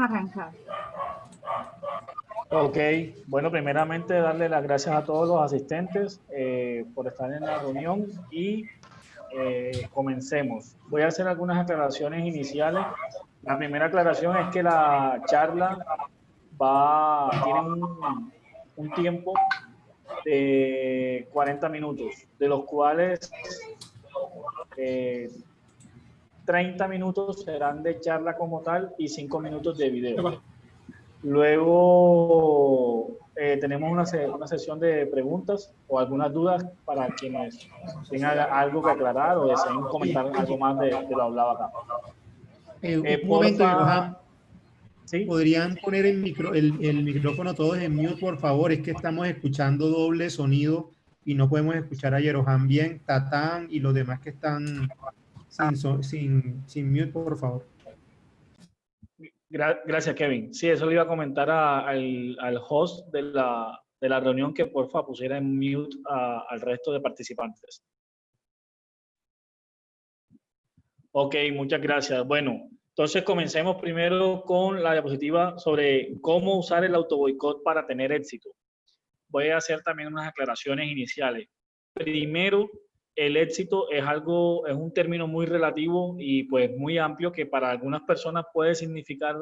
Arrancar. Ok, bueno, primeramente darle las gracias a todos los asistentes por estar en la reunión y comencemos. Voy a hacer algunas aclaraciones iniciales. La primera aclaración es que la charla tiene un tiempo de 40 minutos, de los cuales 30 minutos serán de charla como tal y 5 minutos de video. Luego tenemos una sesión de preguntas o algunas dudas para quienes tengan algo que aclarar o deseen comentar algo más de lo hablado acá. Un momento, Johan. ¿Sí? ¿Podrían poner el micrófono todos en mute, por favor? Es que estamos escuchando doble sonido y no podemos escuchar a Yerohan bien, Tatán y los demás que están sin mute, por favor. Gracias, Kevin. Sí, eso le iba a comentar al host de la reunión que porfa pusiera en mute al resto de participantes. Ok, muchas gracias. Bueno, entonces comencemos primero con la diapositiva sobre cómo usar el autoboicot para tener éxito. Voy a hacer también unas aclaraciones iniciales. Primero, el éxito es un término muy relativo y pues muy amplio que para algunas personas puede significar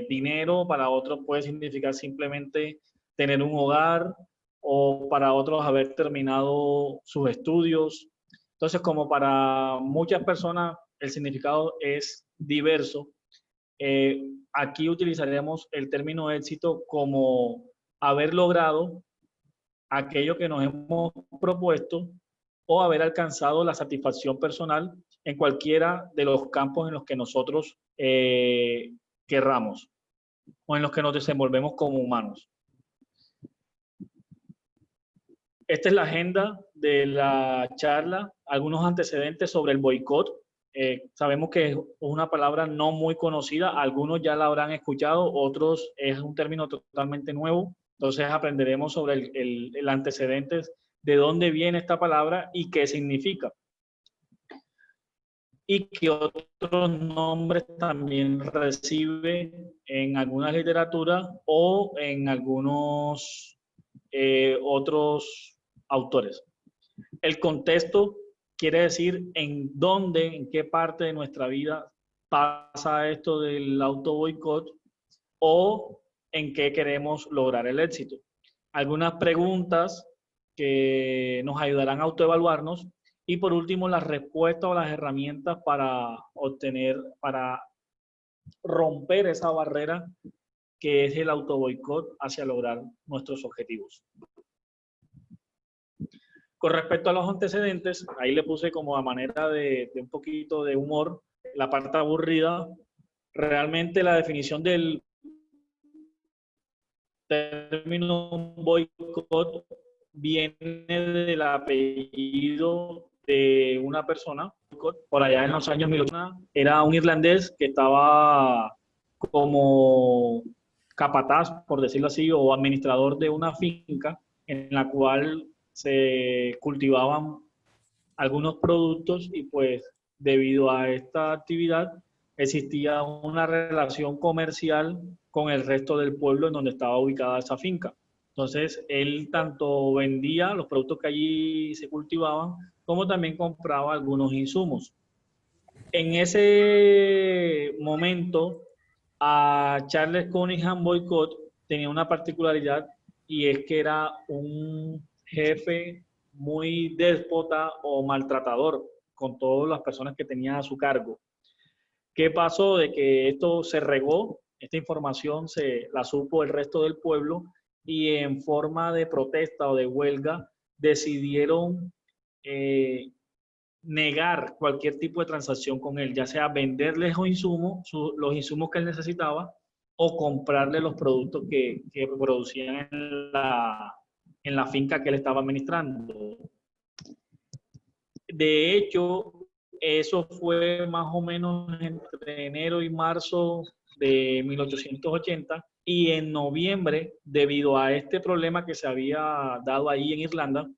dinero, para otros puede significar simplemente tener un hogar o para otros haber terminado sus estudios. Entonces, como para muchas personas el significado es diverso, aquí utilizaremos el término éxito como haber logrado aquello que nos hemos propuesto o haber alcanzado la satisfacción personal en cualquiera de los campos en los que nosotros querramos o en los que nos desenvolvemos como humanos. Esta es la agenda de la charla, algunos antecedentes sobre el boicot. Sabemos que es una palabra no muy conocida, algunos ya la habrán escuchado, otros es un término totalmente nuevo. Entonces aprenderemos sobre el antecedentes de dónde viene esta palabra y qué significa. Y qué otros nombres también recibe en algunas literaturas o en algunos otros autores. El contexto quiere decir en dónde, en qué parte de nuestra vida pasa esto del autoboicot o en qué queremos lograr el éxito. Algunas preguntas que nos ayudarán a autoevaluarnos y por último las respuestas o las herramientas para romper esa barrera que es el autoboicot hacia lograr nuestros objetivos. Con respecto a los antecedentes, ahí le puse como a manera de un poquito de humor la parte aburrida. Realmente la definición del término boicot viene del apellido de una persona, por allá en los años 1800, era un irlandés que estaba como capataz, por decirlo así, o administrador de una finca en la cual se cultivaban algunos productos y pues debido a esta actividad existía una relación comercial con el resto del pueblo en donde estaba ubicada esa finca. Entonces, él tanto vendía los productos que allí se cultivaban, como también compraba algunos insumos. En ese momento, a Charles Cunningham Boycott tenía una particularidad y es que era un jefe muy déspota o maltratador con todas las personas que tenía a su cargo. ¿Qué pasó? De que esto se regó, esta información la supo el resto del pueblo y en forma de protesta o de huelga decidieron negar cualquier tipo de transacción con él, ya sea venderle los insumos que él necesitaba o comprarle los productos que producían en la finca que él estaba administrando. De hecho, eso fue más o menos entre enero y marzo de 1880 y en noviembre, debido a este problema que se había dado ahí en Irlanda,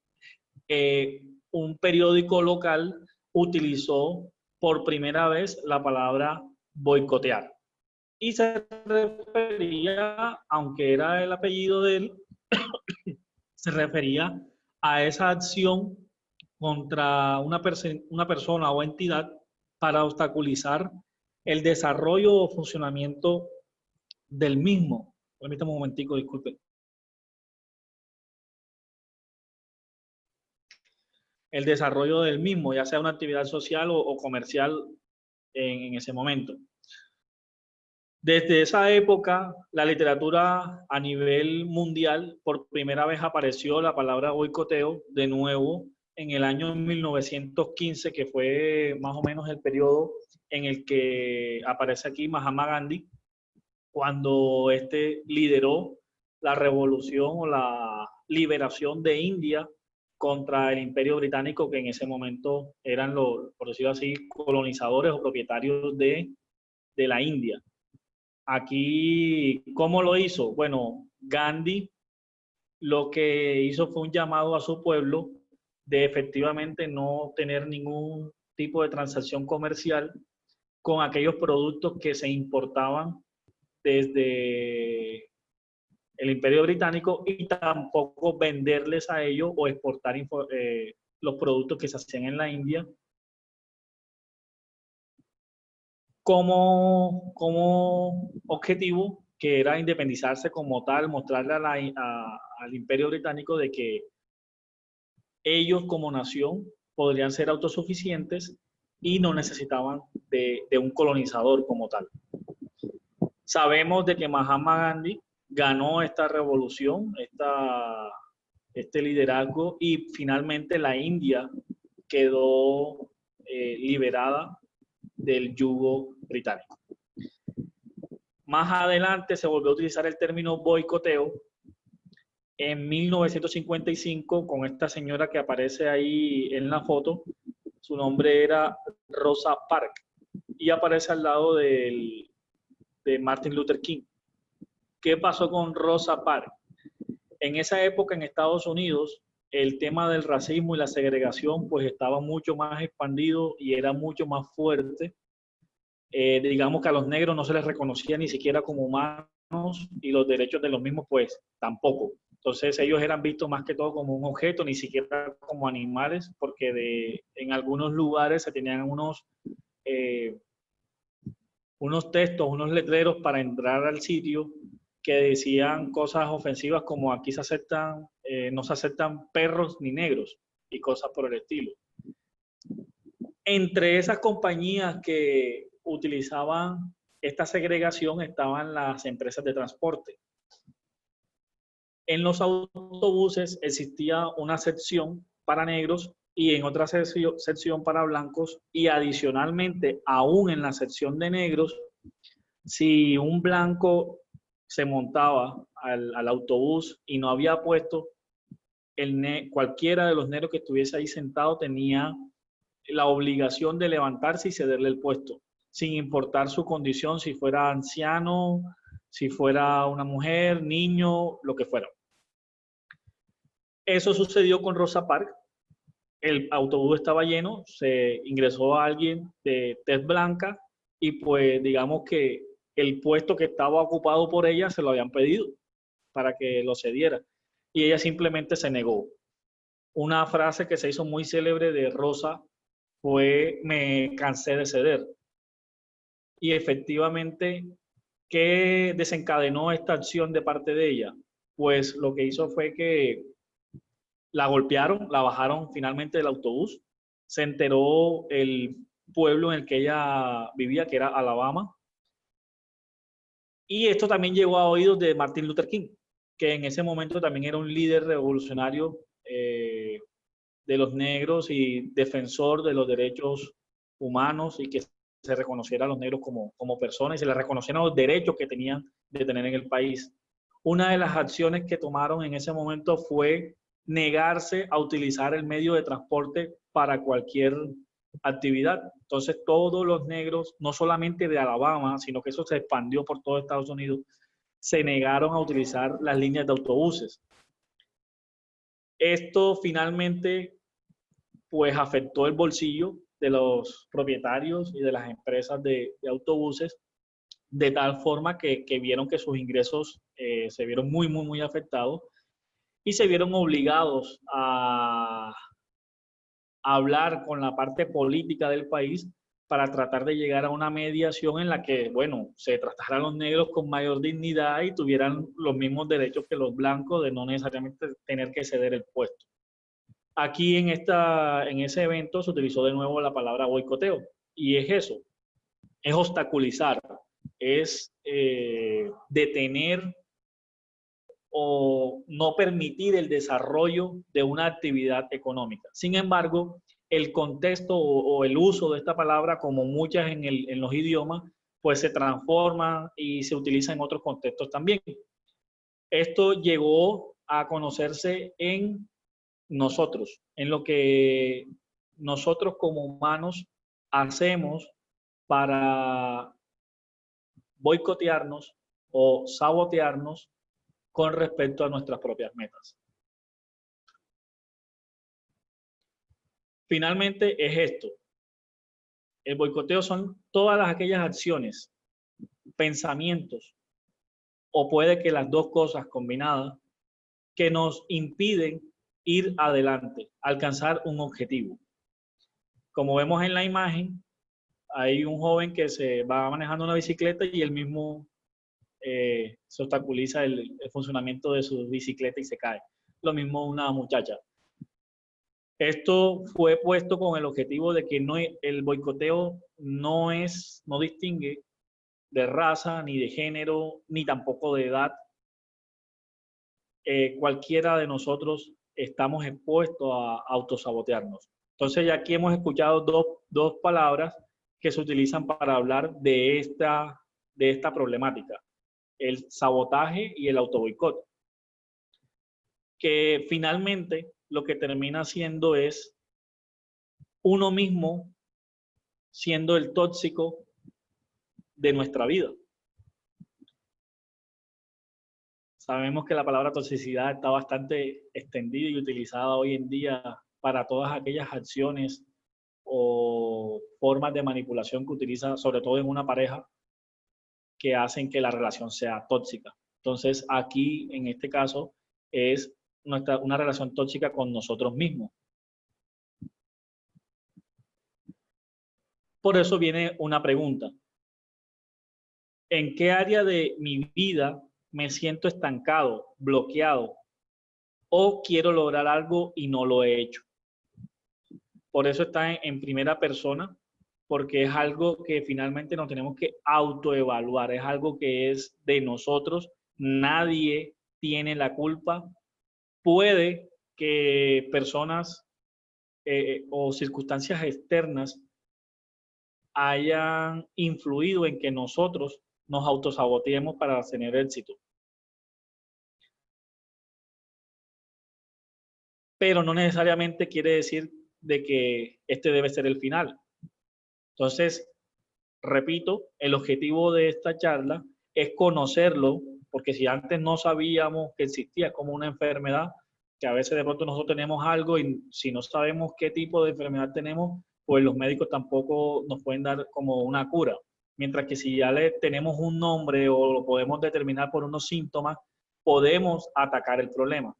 un periódico local utilizó por primera vez la palabra boicotear. y se refería, aunque era el apellido de él, se refería a esa acción contra una persona o entidad para obstaculizar el desarrollo o funcionamiento del mismo. Permítame un momentico, disculpe. El desarrollo del mismo, ya sea una actividad social o comercial en ese momento. Desde esa época, la literatura a nivel mundial, por primera vez apareció la palabra boicoteo de nuevo en el año 1915, que fue más o menos el periodo en el que aparece aquí Mahatma Gandhi, cuando este lideró la revolución o la liberación de India contra el Imperio Británico, que en ese momento eran los, por decirlo así, colonizadores o propietarios de la India. Aquí, ¿cómo lo hizo? Bueno, Gandhi lo que hizo fue un llamado a su pueblo de efectivamente no tener ningún tipo de transacción comercial con aquellos productos que se importaban desde el Imperio Británico y tampoco venderles a ellos o exportar los productos que se hacían en la India como objetivo, que era independizarse como tal, mostrarle al Imperio Británico de que ellos como nación podrían ser autosuficientes y no necesitaban de un colonizador como tal. Sabemos de que Mahatma Gandhi ganó esta revolución, este liderazgo, y finalmente la India quedó liberada del yugo británico. Más adelante se volvió a utilizar el término boicoteo en 1955 con esta señora que aparece ahí en la foto. Su nombre era Rosa Parks y aparece al lado de Martin Luther King. ¿Qué pasó con Rosa Parks? En esa época en Estados Unidos el tema del racismo y la segregación pues estaba mucho más expandido y era mucho más fuerte. Digamos que a los negros no se les reconocía ni siquiera como humanos y los derechos de los mismos pues tampoco. Entonces ellos eran vistos más que todo como un objeto, ni siquiera como animales, porque en algunos lugares se tenían unos textos, unos letreros para entrar al sitio que decían cosas ofensivas como aquí se aceptan, no se aceptan perros ni negros y cosas por el estilo. Entre esas compañías que utilizaban esta segregación estaban las empresas de transporte. En los autobuses existía una sección para negros y en otra sección para blancos, y adicionalmente, aún en la sección de negros, si un blanco se montaba al autobús y no había puesto cualquiera de los negros que estuviese ahí sentado tenía la obligación de levantarse y cederle el puesto, sin importar su condición, si fuera anciano, si fuera una mujer, niño, lo que fuera. Eso sucedió con Rosa Parks. El autobús estaba lleno, se ingresó a alguien de tez blanca y pues digamos que el puesto que estaba ocupado por ella se lo habían pedido para que lo cediera y ella simplemente se negó. Una frase que se hizo muy célebre de Rosa fue: me cansé de ceder. Y efectivamente, ¿qué desencadenó esta acción de parte de ella? Pues lo que hizo fue que la golpearon, la bajaron finalmente del autobús. Se enteró el pueblo en el que ella vivía, que era Alabama. Y esto también llegó a oídos de Martin Luther King, que en ese momento también era un líder revolucionario de los negros y defensor de los derechos humanos, y que se reconociera a los negros como personas y se les reconocieran los derechos que tenían de tener en el país. Una de las acciones que tomaron en ese momento fue negarse a utilizar el medio de transporte para cualquier actividad. Entonces todos los negros, no solamente de Alabama, sino que eso se expandió por todo Estados Unidos, se negaron a utilizar las líneas de autobuses. Esto finalmente pues afectó el bolsillo de los propietarios y de las empresas de autobuses, de tal forma que vieron que sus ingresos se vieron muy afectados y se vieron obligados a hablar con la parte política del país para tratar de llegar a una mediación en la que, bueno, se tratara a los negros con mayor dignidad y tuvieran los mismos derechos que los blancos de no necesariamente tener que ceder el puesto. Aquí en ese evento se utilizó de nuevo la palabra boicoteo y es eso, es obstaculizar, es detener o no permitir el desarrollo de una actividad económica. Sin embargo, el contexto o el uso de esta palabra, como muchas en los idiomas, pues se transforma y se utiliza en otros contextos también. Esto llegó a conocerse en nosotros, en lo que nosotros como humanos hacemos para boicotearnos o sabotearnos con respecto a nuestras propias metas. Finalmente es esto. El boicoteo son todas aquellas acciones, pensamientos, o puede que las dos cosas combinadas, que nos impiden ir adelante, alcanzar un objetivo. Como vemos en la imagen, hay un joven que se va manejando una bicicleta y él mismo se obstaculiza el funcionamiento de su bicicleta y se cae. Lo mismo una muchacha. Esto fue puesto con el objetivo de que el boicoteo no distingue de raza, ni de género, ni tampoco de edad. Cualquiera de nosotros estamos expuestos a autosabotearnos. Entonces ya aquí hemos escuchado dos palabras que se utilizan para hablar de esta problemática: el sabotaje y el autoboicot, que finalmente lo que termina siendo es uno mismo siendo el tóxico de nuestra vida. Sabemos que la palabra toxicidad está bastante extendida y utilizada hoy en día para todas aquellas acciones o formas de manipulación que utiliza, sobre todo en una pareja, que hacen que la relación sea tóxica. Entonces, aquí, en este caso, es una relación tóxica con nosotros mismos. Por eso viene una pregunta. ¿En qué área de mi vida me siento estancado, bloqueado, o quiero lograr algo y no lo he hecho? Por eso está en primera persona, porque es algo que finalmente nos tenemos que autoevaluar, es algo que es de nosotros, nadie tiene la culpa. Puede que personas o circunstancias externas hayan influido en que nosotros nos autosaboteemos para tener éxito. Pero no necesariamente quiere decir de que este debe ser el final. Entonces, repito, el objetivo de esta charla es conocerlo, porque si antes no sabíamos que existía como una enfermedad, que a veces de pronto nosotros tenemos algo y si no sabemos qué tipo de enfermedad tenemos, pues los médicos tampoco nos pueden dar como una cura. Mientras que si ya le tenemos un nombre o lo podemos determinar por unos síntomas, podemos atacar el problema.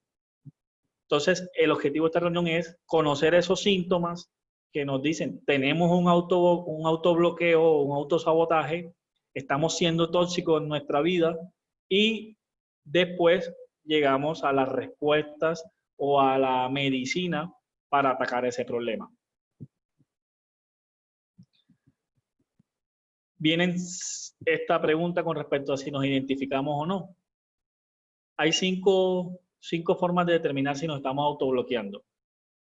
Entonces, el objetivo de esta reunión es conocer esos síntomas que nos dicen, tenemos un autobloqueo, un autosabotaje, estamos siendo tóxicos en nuestra vida y después llegamos a las respuestas o a la medicina para atacar ese problema. Viene esta pregunta con respecto a si nos identificamos o no. Hay cinco formas de determinar si nos estamos autobloqueando.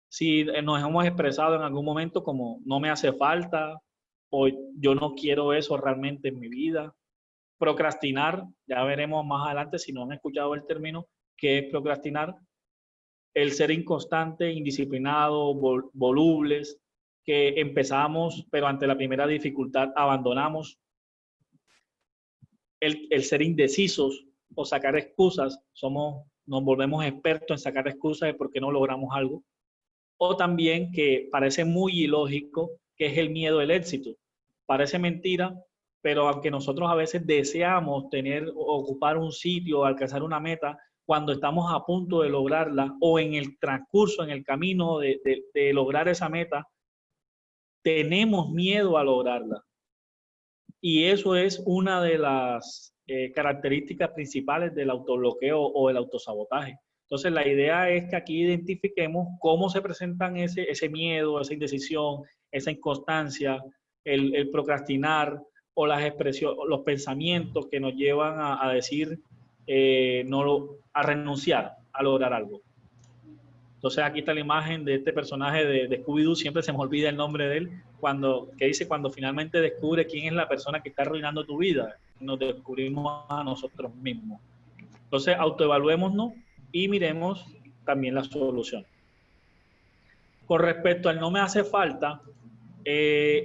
Si nos hemos expresado en algún momento como no me hace falta o yo no quiero eso realmente en mi vida. Procrastinar, ya veremos más adelante si no han escuchado el término, qué es procrastinar. El ser inconstante, indisciplinado, volubles, que empezamos, pero ante la primera dificultad abandonamos. El ser indecisos o sacar excusas, nos volvemos expertos en sacar excusas de por qué no logramos algo. O también, que parece muy ilógico, que es el miedo al éxito. Parece mentira, pero aunque nosotros a veces deseamos ocupar un sitio, alcanzar una meta, cuando estamos a punto de lograrla o en el transcurso, en el camino de lograr esa meta, tenemos miedo a lograrla. Y eso es una de las características principales del autobloqueo o el autosabotaje. Entonces, la idea es que aquí identifiquemos cómo se presentan ese miedo, esa indecisión, esa inconstancia, el procrastinar o las expresiones, los pensamientos que nos llevan a decir, a renunciar a lograr algo. Entonces aquí está la imagen de este personaje de Scooby-Doo, siempre se me olvida el nombre de él, que dice cuando finalmente descubre quién es la persona que está arruinando tu vida, nos descubrimos a nosotros mismos. Entonces autoevaluémonos y miremos también la solución. Con respecto al no me hace falta,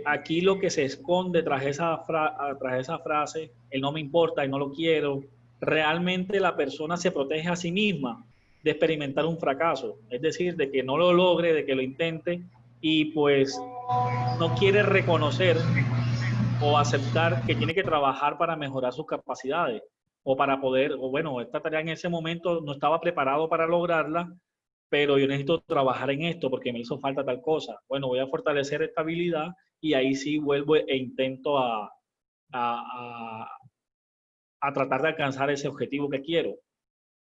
aquí lo que se esconde tras esa frase, el no me importa y no lo quiero, realmente la persona se protege a sí misma de experimentar un fracaso, es decir, de que no lo logre, de que lo intente y pues no quiere reconocer o aceptar que tiene que trabajar para mejorar sus capacidades o para poder, o bueno, esta tarea en ese momento no estaba preparado para lograrla, pero yo necesito trabajar en esto porque me hizo falta tal cosa. Bueno, voy a fortalecer esta habilidad y ahí sí vuelvo e intento a tratar de alcanzar ese objetivo que quiero.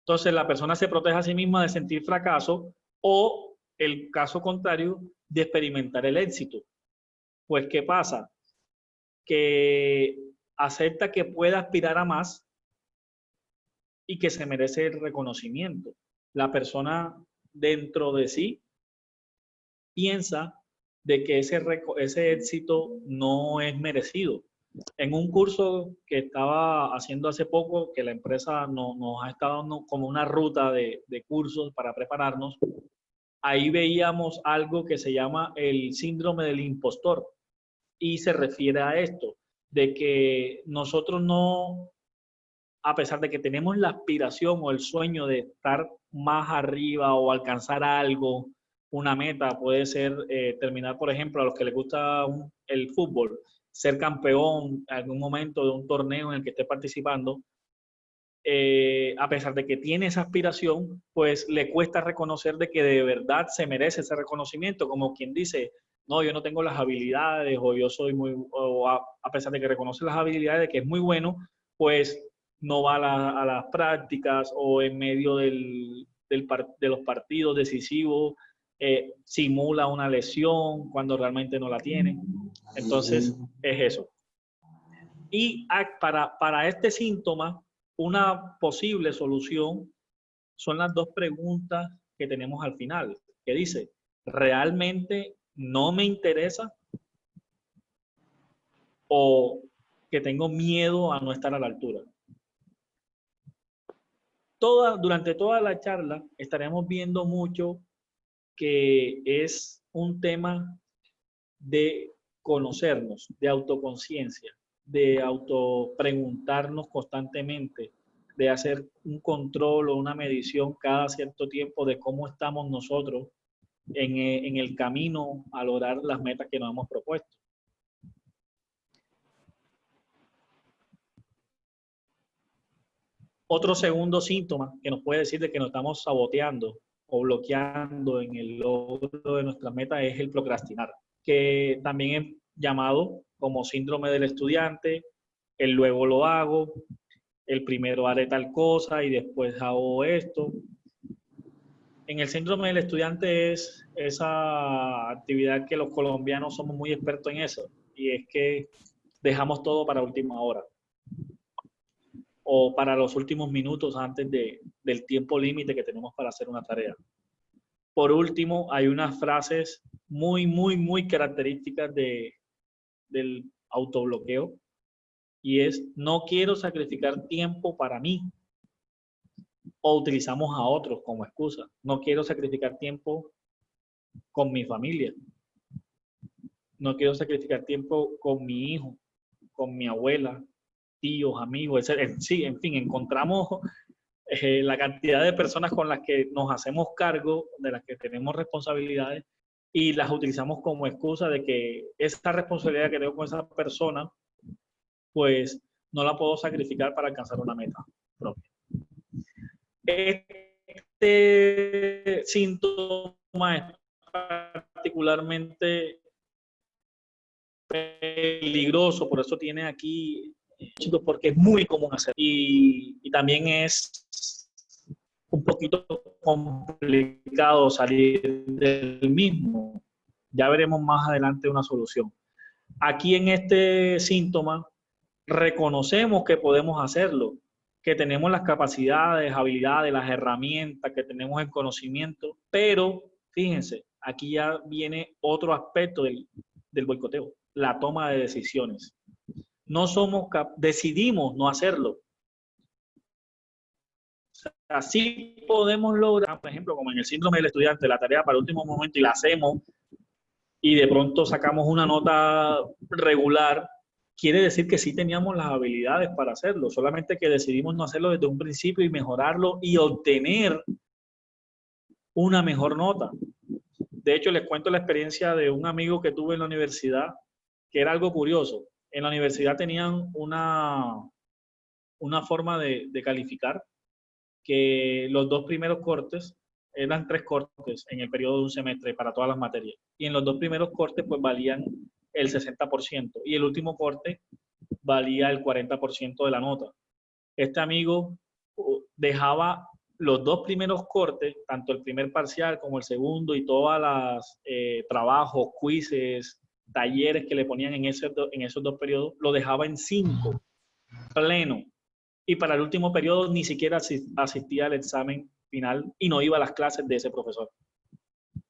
Entonces la persona se protege a sí misma de sentir fracaso o el caso contrario de experimentar el éxito. Pues ¿qué pasa? Que acepta que puede aspirar a más y que se merece el reconocimiento. La persona dentro de sí piensa de que ese éxito no es merecido. En un curso que estaba haciendo hace poco, que la empresa nos ha estado dando como una ruta de cursos para prepararnos, ahí veíamos algo que se llama el síndrome del impostor y se refiere a esto, de que nosotros no, a pesar de que tenemos la aspiración o el sueño de estar más arriba o alcanzar algo, una meta, puede ser terminar, por ejemplo, a los que les gusta el fútbol, ser campeón en algún momento de un torneo en el que esté participando, a pesar de que tiene esa aspiración, pues le cuesta reconocer de que de verdad se merece ese reconocimiento, como quien dice, no, yo no tengo las habilidades o yo soy a pesar de que reconoce las habilidades de que es muy bueno, pues no va a las prácticas o en medio de los partidos decisivos simula una lesión cuando realmente no la tiene. Entonces, es eso. Y para este síntoma, una posible solución son las dos preguntas que tenemos al final, que dice, ¿realmente no me interesa? ¿O que tengo miedo a no estar a la altura? Durante toda la charla estaremos viendo mucho que es un tema de conocernos, de autoconciencia, de autopreguntarnos constantemente, de hacer un control o una medición cada cierto tiempo de cómo estamos nosotros en el camino a lograr las metas que nos hemos propuesto. Otro segundo síntoma que nos puede decir de que nos estamos saboteando o bloqueando en el logro de nuestras metas es el procrastinar, que también es llamado como síndrome del estudiante, el luego lo hago, el primero haré tal cosa y después hago esto. En el síndrome del estudiante es esa actividad que los colombianos somos muy expertos en eso, y es que dejamos todo para última hora o para los últimos minutos antes del tiempo límite que tenemos para hacer una tarea. Por último, hay unas frases muy características del autobloqueo y es, no quiero sacrificar tiempo para mí, o utilizamos a otros como excusa. No quiero sacrificar tiempo con mi familia. No quiero sacrificar tiempo con mi hijo, con mi abuela, tíos, amigos, etc. Sí, en fin, encontramos la cantidad de personas con las que nos hacemos cargo, de las que tenemos responsabilidades y las utilizamos como excusa de que esa responsabilidad que tengo con esa persona pues no la puedo sacrificar para alcanzar una meta propia. Este síntoma es particularmente peligroso, por eso tiene aquí, porque es muy común hacer, y también es un poquito complicado salir del mismo. Ya veremos más adelante una solución. Aquí en este síntoma reconocemos que podemos hacerlo, que tenemos las capacidades, habilidades, las herramientas, que tenemos el conocimiento, pero fíjense, aquí ya viene otro aspecto del boicoteo, la toma de decisiones. No somos decidimos no hacerlo. Así podemos lograr, por ejemplo, como en el síndrome del estudiante, la tarea para el último momento y la hacemos y de pronto sacamos una nota regular, quiere decir que sí teníamos las habilidades para hacerlo, solamente que decidimos no hacerlo desde un principio y mejorarlo y obtener una mejor nota. De hecho, les cuento la experiencia de un amigo que tuve en la universidad, que era algo curioso. En la universidad tenían una forma de calificar que los 2 primeros cortes, eran 3 cortes en el periodo de un semestre para todas las materias, y en los 2 primeros cortes pues valían el 60% y el último corte valía el 40% de la nota. Este amigo dejaba los 2 primeros cortes, tanto el primer parcial como el segundo y todas las trabajos, quizzes, talleres que le ponían en esos 2 periodos, lo dejaba en 5, pleno. Y para el último periodo ni siquiera asistía al examen final y no iba a las clases de ese profesor.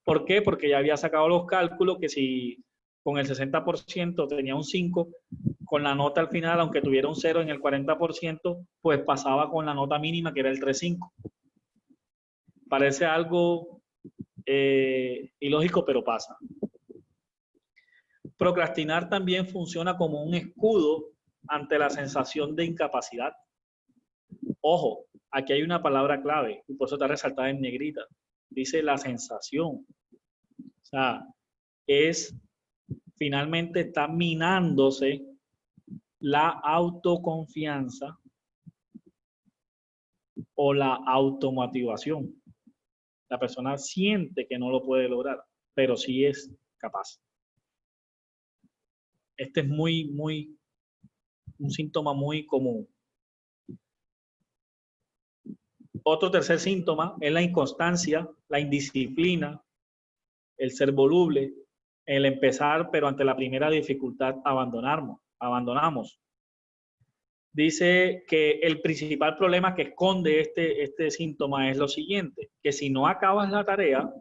¿Por qué? Porque ya había sacado los cálculos que si con el 60% tenía un 5, con la nota al final, aunque tuviera un 0 en el 40%, pues pasaba con la nota mínima que era el 3.5. Parece algo ilógico, pero pasa. Procrastinar también funciona como un escudo ante la sensación de incapacidad. Ojo, aquí hay una palabra clave y por eso está resaltada en negrita. Dice la sensación. O sea, finalmente está minándose la autoconfianza o la automotivación. La persona siente que no lo puede lograr, pero sí es capaz. Este es un síntoma muy común. Otro tercer síntoma es la inconstancia, la indisciplina, el ser voluble, el empezar, pero ante la primera dificultad abandonamos. Dice que el principal problema que esconde este síntoma es lo siguiente, que si no acabas la tarea,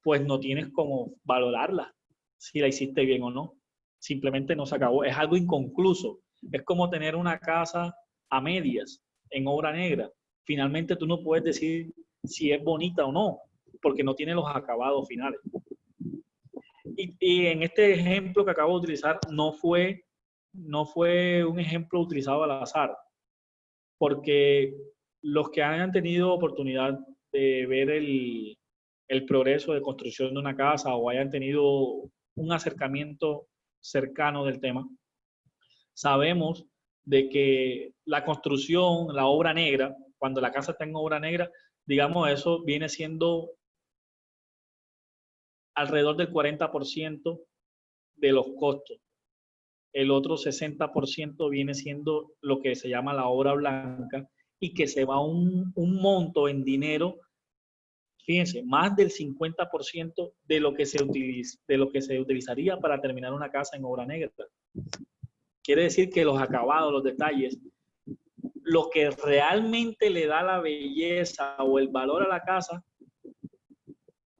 pues no tienes cómo valorarla, si la hiciste bien o no. Simplemente no se acabó, es algo inconcluso. Es como tener una casa a medias, en obra negra. Finalmente tú no puedes decir si es bonita o no, porque no tiene los acabados finales. Y en este ejemplo que acabo de utilizar no fue un ejemplo utilizado al azar, porque los que hayan tenido oportunidad de ver el progreso de construcción de una casa o hayan tenido un acercamiento cercano del tema, sabemos de que la construcción, la obra negra, cuando la casa está en obra negra, digamos, eso viene siendo alrededor del 40% de los costos. El otro 60% viene siendo lo que se llama la obra blanca y que se va un monto en dinero, fíjense, más del 50% de lo que se utilizaría para terminar una casa en obra negra. Quiere decir que los acabados, los detalles, lo que realmente le da la belleza o el valor a la casa,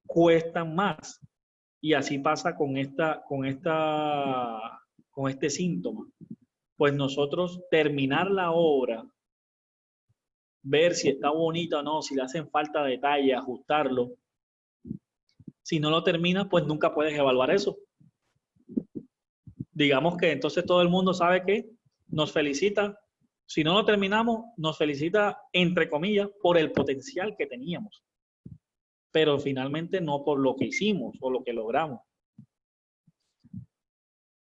cuestan más. Y así pasa con este síntoma. Pues nosotros terminar la obra, ver si está bonita o no, si le hacen falta detalles, ajustarlo. Si no lo terminas, pues nunca puedes evaluar eso. Digamos que entonces todo el mundo sabe que nos felicita. Si no lo terminamos, nos felicita, entre comillas, por el potencial que teníamos. Pero finalmente no por lo que hicimos o lo que logramos.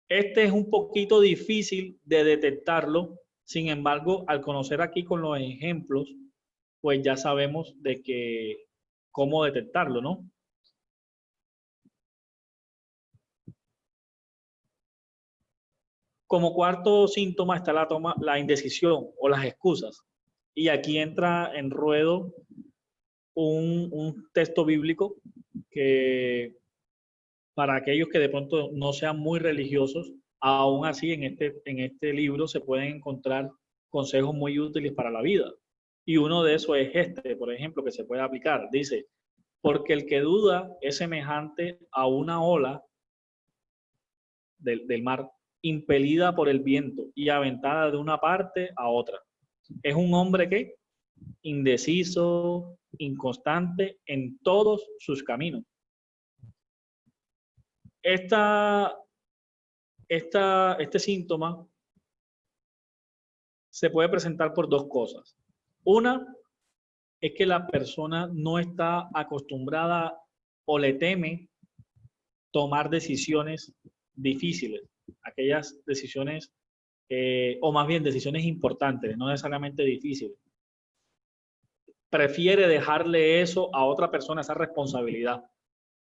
Este es un poquito difícil de detectarlo, sin embargo, al conocer aquí con los ejemplos, pues ya sabemos de que cómo detectarlo, ¿no? Como cuarto síntoma está la indecisión o las excusas. Y aquí entra en ruedo un texto bíblico que para aquellos que de pronto no sean muy religiosos, aún así en este libro se pueden encontrar consejos muy útiles para la vida. Y uno de esos es este, por ejemplo, que se puede aplicar. Dice, porque el que duda es semejante a una ola del mar impelida por el viento y aventada de una parte a otra. Es un hombre que indeciso, inconstante en todos sus caminos. Este síntoma se puede presentar por dos cosas. Una es que la persona no está acostumbrada o le teme tomar decisiones difíciles, aquellas decisiones, o más bien decisiones importantes, no necesariamente difíciles. Prefiere dejarle eso a otra persona, esa responsabilidad.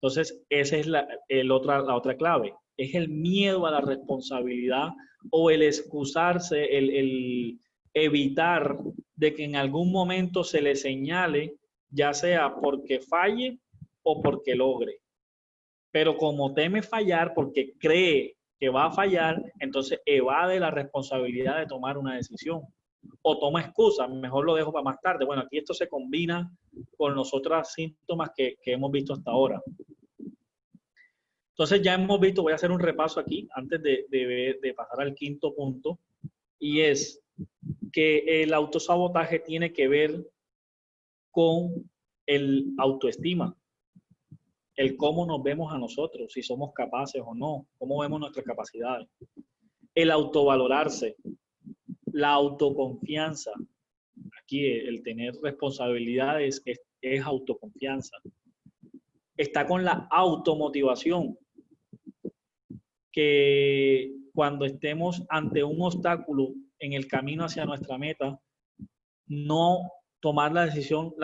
Entonces, esa es la otra clave. Es el miedo a la responsabilidad o el excusarse, el evitar de que en algún momento se le señale, ya sea porque falle o porque logre. Pero como teme fallar porque cree que va a fallar, entonces evade la responsabilidad de tomar una decisión. O toma excusas, mejor lo dejo para más tarde. Bueno, aquí esto se combina con los otros síntomas que hemos visto hasta ahora. Entonces ya hemos visto, voy a hacer un repaso aquí antes de pasar al quinto punto, y es que el autosabotaje tiene que ver con el autoestima, el cómo nos vemos a nosotros, si somos capaces o no, cómo vemos nuestras capacidades, el autovalorarse, la autoconfianza. Aquí el tener responsabilidades es autoconfianza. Está con la automotivación, que cuando estemos ante un obstáculo en el camino hacia nuestra meta, no tomar la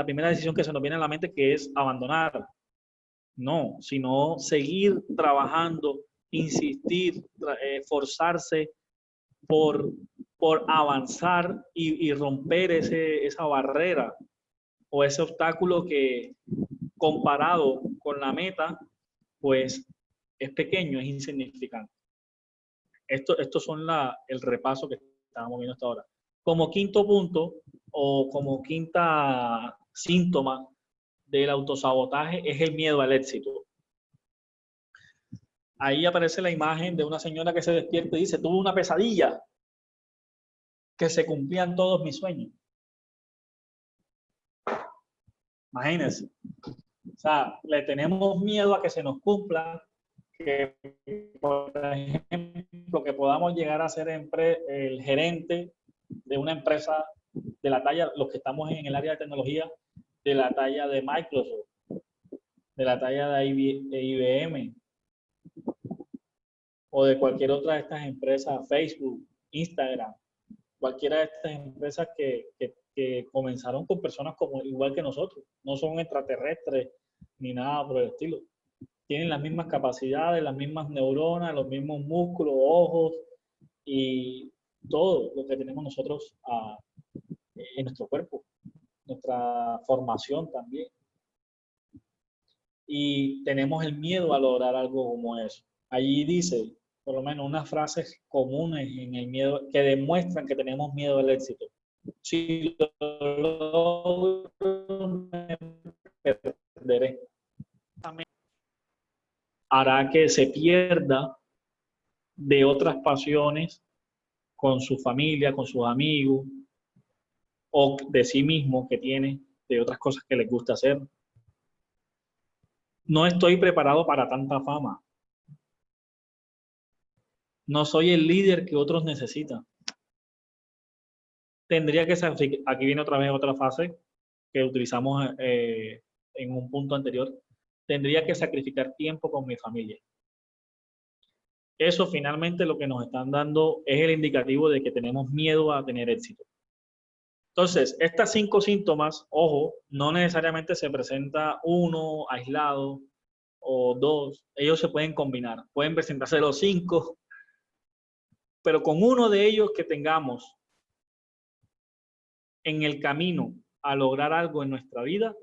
primera decisión que se nos viene a la mente, que es abandonar. No, sino seguir trabajando, insistir, esforzarse por, por avanzar y romper esa barrera o ese obstáculo que comparado con la meta, pues es pequeño, es insignificante. Estos son el repaso que estábamos viendo hasta ahora. Como quinto punto o como quinta síntoma del autosabotaje es el miedo al éxito. Ahí aparece la imagen de una señora que se despierta y dice, tuve una pesadilla, que se cumplían todos mis sueños. Imagínense. O sea, le tenemos miedo a que se nos cumpla, que por ejemplo, que podamos llegar a ser el gerente de una empresa de la talla, los que estamos en el área de tecnología, de la talla de Microsoft, de la talla de IBM, o de cualquier otra de estas empresas, Facebook, Instagram, cualquiera de estas empresas que comenzaron con personas como igual que nosotros, no son extraterrestres ni nada por el estilo. Tienen las mismas capacidades, las mismas neuronas, los mismos músculos, ojos y todo lo que tenemos nosotros en nuestro cuerpo, nuestra formación también. Y tenemos el miedo a lograr algo como eso. Allí dice, por lo menos, unas frases comunes en el miedo que demuestran que tenemos miedo al éxito. Si lo logro, me perderé. Hará que se pierda de otras pasiones con su familia, con sus amigos, o de sí mismo que tiene, de otras cosas que les gusta hacer. No estoy preparado para tanta fama. No soy el líder que otros necesitan. Tendría que ser, aquí viene otra vez otra fase que utilizamos en un punto anterior. Tendría que sacrificar tiempo con mi familia. Eso finalmente lo que nos están dando es el indicativo de que tenemos miedo a tener éxito. Entonces, estas 5 síntomas, ojo, no necesariamente se presenta uno aislado o 2, ellos se pueden combinar, pueden presentarse los 5, pero con uno de ellos que tengamos en el camino a lograr algo en nuestra vida,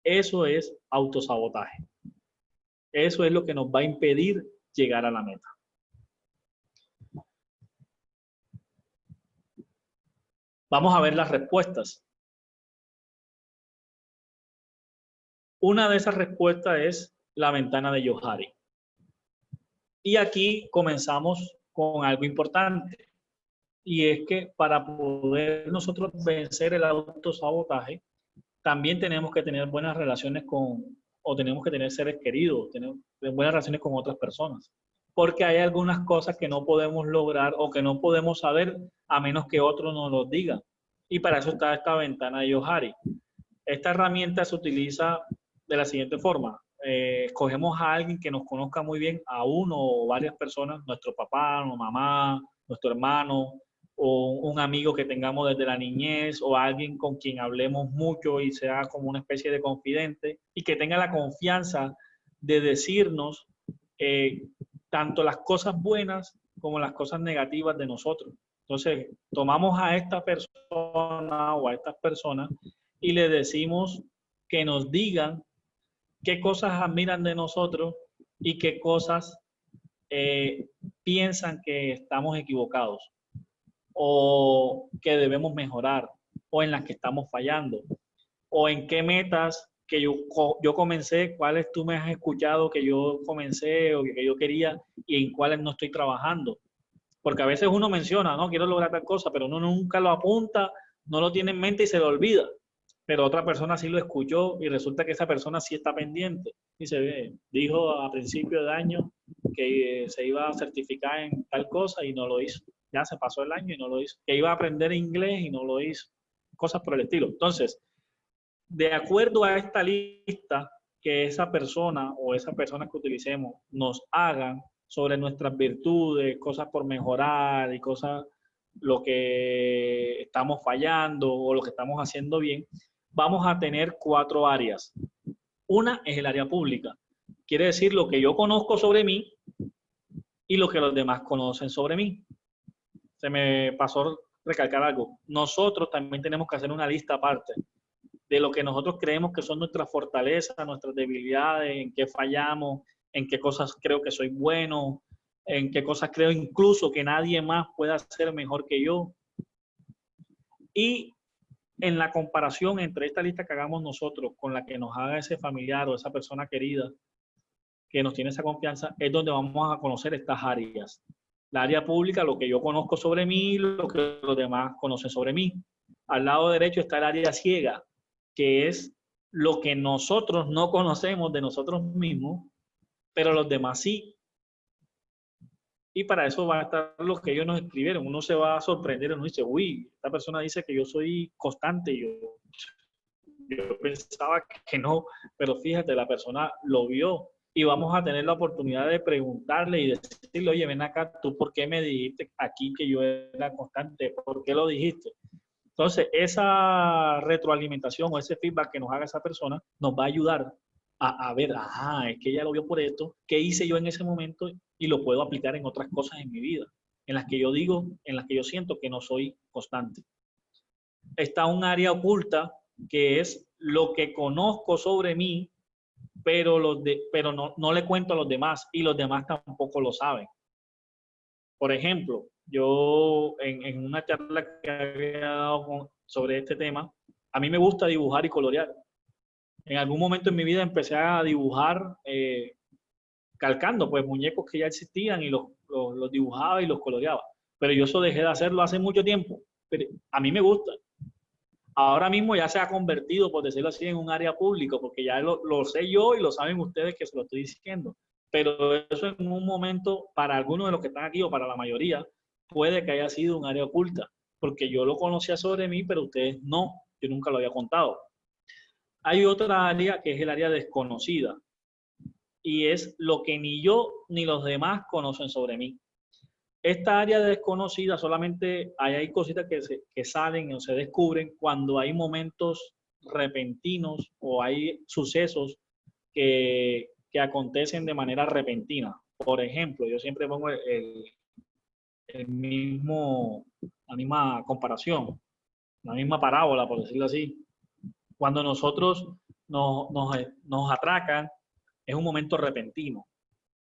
eso es autosabotaje. Eso es lo que nos va a impedir llegar a la meta. Vamos a ver las respuestas. Una de esas respuestas es la ventana de Johari. Y aquí comenzamos con algo importante. Y es que para poder nosotros vencer el autosabotaje, también tenemos que tener buenas relaciones o tenemos que tener seres queridos, tener buenas relaciones con otras personas. Porque hay algunas cosas que no podemos lograr o que no podemos saber a menos que otro nos los diga. Y para eso está esta ventana de Johari. Esta herramienta se utiliza de la siguiente forma. Escogemos a alguien que nos conozca muy bien, a uno o varias personas, nuestro papá, nuestra mamá, nuestro hermano, o un amigo que tengamos desde la niñez, o alguien con quien hablemos mucho y sea como una especie de confidente, y que tenga la confianza de decirnos tanto las cosas buenas como las cosas negativas de nosotros. Entonces, tomamos a esta persona o a estas personas y le decimos que nos digan qué cosas admiran de nosotros y qué cosas piensan que estamos equivocados o que debemos mejorar o en las que estamos fallando o en qué metas que yo comencé, cuáles tú me has escuchado que yo comencé o que yo quería y en cuáles no estoy trabajando. Porque a veces uno menciona, no, quiero lograr tal cosa, pero uno nunca lo apunta, no lo tiene en mente y se lo olvida. Pero otra persona sí lo escuchó y resulta que esa persona sí está pendiente. Dice, dijo a principio de año que se iba a certificar en tal cosa y no lo hizo. Ya se pasó el año y no lo hizo. Que iba a aprender inglés y no lo hizo. Cosas por el estilo. Entonces, de acuerdo a esta lista que esa persona o esas personas que utilicemos nos hagan sobre nuestras virtudes, cosas por mejorar y cosas, lo que estamos fallando o lo que estamos haciendo bien, vamos a tener 4 áreas. Una es el área pública. Quiere decir lo que yo conozco sobre mí y lo que los demás conocen sobre mí. Se me pasó recalcar algo. Nosotros también tenemos que hacer una lista aparte de lo que nosotros creemos que son nuestras fortalezas, nuestras debilidades, en qué fallamos, en qué cosas creo que soy bueno, en qué cosas creo incluso que nadie más pueda hacer mejor que yo. Y en la comparación entre esta lista que hagamos nosotros con la que nos haga ese familiar o esa persona querida que nos tiene esa confianza, es donde vamos a conocer estas áreas. La área pública, lo que yo conozco sobre mí, lo que los demás conocen sobre mí. Al lado derecho está el área ciega, que es lo que nosotros no conocemos de nosotros mismos, pero los demás sí. Y para eso va a estar lo que ellos nos escribieron. Uno se va a sorprender, uno dice, uy, esta persona dice que yo soy constante. Yo pensaba que no, pero fíjate, la persona lo vio. Y vamos a tener la oportunidad de preguntarle y decirle, oye, ven acá, ¿tú por qué me dijiste aquí que yo era constante? ¿Por qué lo dijiste? Entonces, esa retroalimentación o ese feedback que nos haga esa persona nos va a ayudar a ver, es que ella lo vio por esto, ¿qué hice yo en ese momento? Y lo puedo aplicar en otras cosas en mi vida, en las que yo digo, en las que yo siento que no soy constante. Está un área oculta que es lo que conozco sobre mí, pero no le cuento a los demás y los demás tampoco lo saben. Por ejemplo, yo en una charla que había dado sobre este tema, a mí me gusta dibujar y colorear. En algún momento en mi vida empecé a dibujar calcando pues muñecos que ya existían y los dibujaba y los coloreaba. Pero yo eso dejé de hacerlo hace mucho tiempo. Pero a mí me gusta. Ahora mismo ya se ha convertido, por decirlo así, en un área pública, porque ya lo sé yo y lo saben ustedes que se lo estoy diciendo. Pero eso en un momento, para algunos de los que están aquí o para la mayoría, puede que haya sido un área oculta, porque yo lo conocía sobre mí, pero ustedes no, yo nunca lo había contado. Hay otra área que es el área desconocida. y es lo que ni yo ni los demás conocen sobre mí. Esta área desconocida solamente hay cositas que salen o se descubren cuando hay momentos repentinos o hay sucesos que acontecen de manera repentina. Por ejemplo, yo siempre pongo la misma comparación, la misma parábola, por decirlo así. Cuando nosotros nos atracan, es un momento repentino.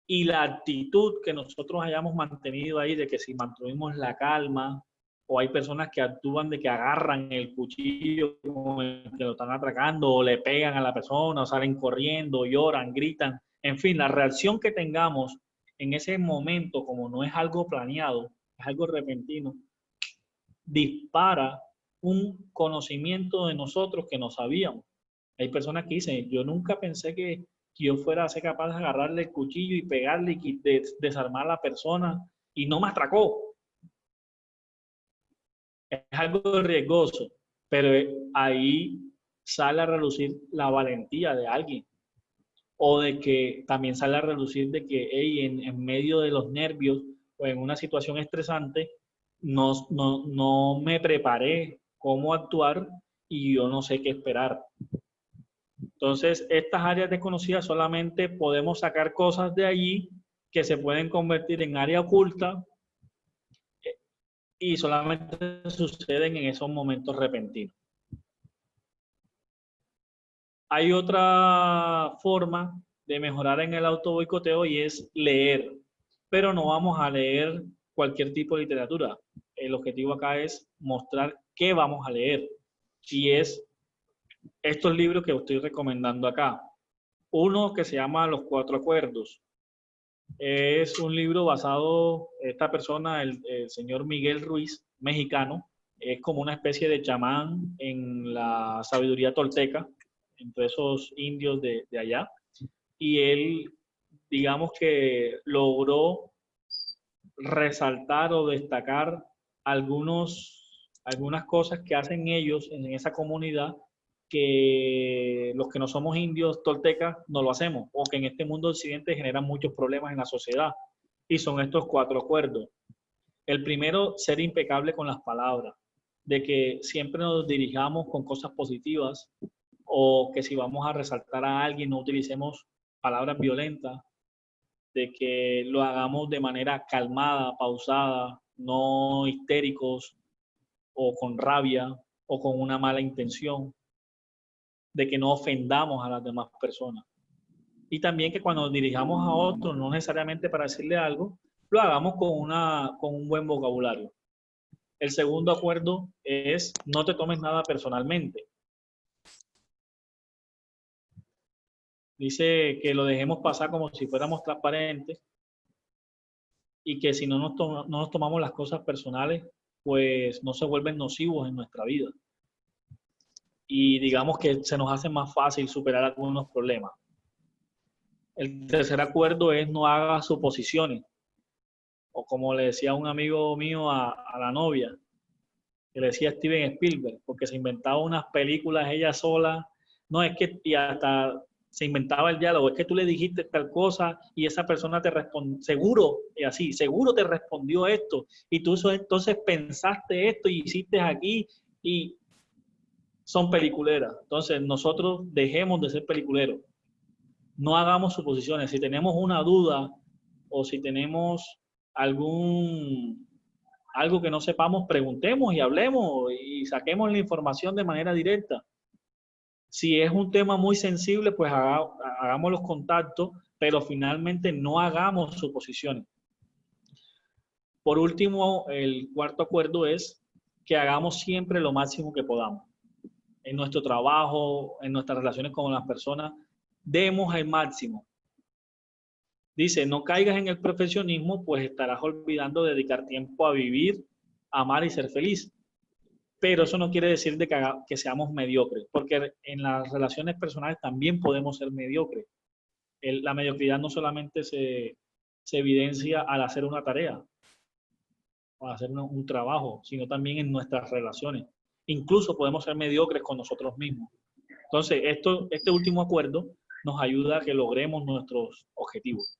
Y la actitud que nosotros hayamos mantenido ahí, de que si mantuvimos la calma, o hay personas que actúan de que agarran el cuchillo con el que lo están atracando, o le pegan a la persona, o salen corriendo, lloran, gritan. En fin, la reacción que tengamos en ese momento, como no es algo planeado, es algo repentino, dispara un conocimiento de nosotros que no sabíamos. Hay personas que dicen, yo nunca pensé que yo fuera a ser capaz de agarrarle el cuchillo y pegarle y desarmar a la persona y no me atracó. Es algo riesgoso, pero ahí sale a relucir la valentía de alguien. O de que también sale a relucir de que hey, en medio de los nervios o en una situación estresante, no me preparé cómo actuar y yo no sé qué esperar. Entonces, estas áreas desconocidas solamente podemos sacar cosas de allí que se pueden convertir en área oculta y solamente suceden en esos momentos repentinos. Hay otra forma de mejorar en el autoboicoteo y es leer, pero no vamos a leer cualquier tipo de literatura. El objetivo acá es mostrar qué vamos a leer y es estos libros que estoy recomendando acá. Uno que se llama Los Cuatro Acuerdos. Es un libro basado, esta persona, el señor Miguel Ruiz, mexicano, es como una especie de chamán en la sabiduría tolteca, entre esos indios de allá. Y él, digamos que logró resaltar o destacar algunas cosas que hacen ellos en esa comunidad que los que no somos indios toltecas no lo hacemos, o que en este mundo occidente generan muchos problemas en la sociedad. Y son estos cuatro acuerdos. El primero, ser impecable con las palabras, de que siempre nos dirijamos con cosas positivas, o que si vamos a resaltar a alguien no utilicemos palabras violentas, de que lo hagamos de manera calmada, pausada, no histéricos o con rabia o con una mala intención, de que no ofendamos a las demás personas. Y también que cuando nos dirijamos a otros, no necesariamente para decirle algo, lo hagamos con un buen vocabulario. El segundo acuerdo es no te tomes nada personalmente. Dice que lo dejemos pasar como si fuéramos transparentes y que si no nos tomamos las cosas personales, pues no se vuelven nocivos en nuestra vida. Y digamos que se nos hace más fácil superar algunos problemas. El tercer acuerdo es no haga suposiciones. O como le decía un amigo mío a la novia, que le decía Steven Spielberg, porque se inventaba unas películas ella sola. No, es que y hasta se inventaba el diálogo, es que tú le dijiste tal cosa y esa persona te respondió, seguro, y así, seguro te respondió esto, y tú entonces pensaste esto y hiciste aquí, y son peliculeras. Entonces nosotros dejemos de ser peliculeros. No hagamos suposiciones. Si tenemos una duda o si tenemos algo que no sepamos, preguntemos y hablemos y saquemos la información de manera directa. Si es un tema muy sensible, pues hagamos los contactos, pero finalmente no hagamos suposiciones. Por último, el cuarto acuerdo es que hagamos siempre lo máximo que podamos. En nuestro trabajo, en nuestras relaciones con las personas, demos el máximo. Dice, no caigas en el perfeccionismo, pues estarás olvidando dedicar tiempo a vivir, amar y ser feliz. Pero eso no quiere decir que seamos mediocres, porque en las relaciones personales también podemos ser mediocres. La mediocridad no solamente se evidencia al hacer una tarea o al hacer un trabajo, sino también en nuestras relaciones. Incluso podemos ser mediocres con nosotros mismos. Entonces, este último acuerdo nos ayuda a que logremos nuestros objetivos.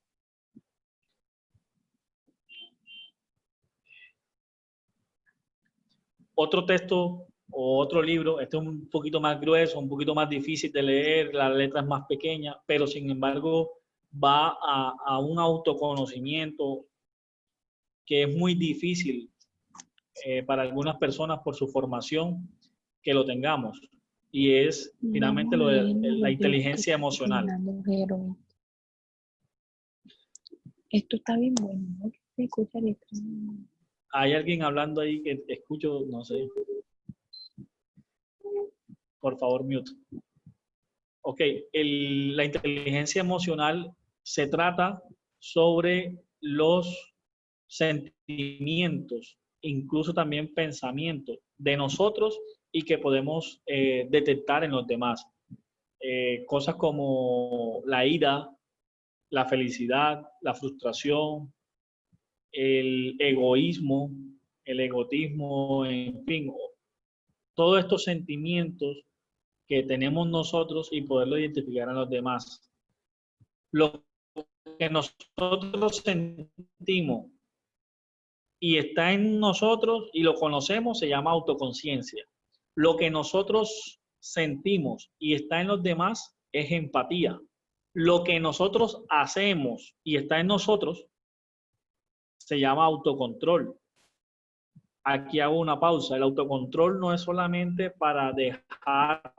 Otro texto o otro libro, este es un poquito más grueso, un poquito más difícil de leer, la letra es más pequeña, pero sin embargo va a un autoconocimiento que es muy difícil para algunas personas por su formación que lo tengamos. Y es finalmente lo de la inteligencia emocional. Esto está bien bueno, ¿no? Se escucha el letra. Hay alguien hablando ahí que escucho, no sé. Por favor, mute. Ok, la inteligencia emocional se trata sobre los sentimientos, incluso también pensamientos de nosotros y que podemos detectar en los demás. Cosas como la ira, la felicidad, la frustración, el egoísmo, el egotismo, en fin, todos estos sentimientos que tenemos nosotros y poderlo identificar en los demás. Lo que nosotros sentimos y está en nosotros y lo conocemos se llama autoconciencia. Lo que nosotros sentimos y está en los demás es empatía. Lo que nosotros hacemos y está en nosotros se llama autocontrol. Aquí hago una pausa. El autocontrol no es solamente para dejar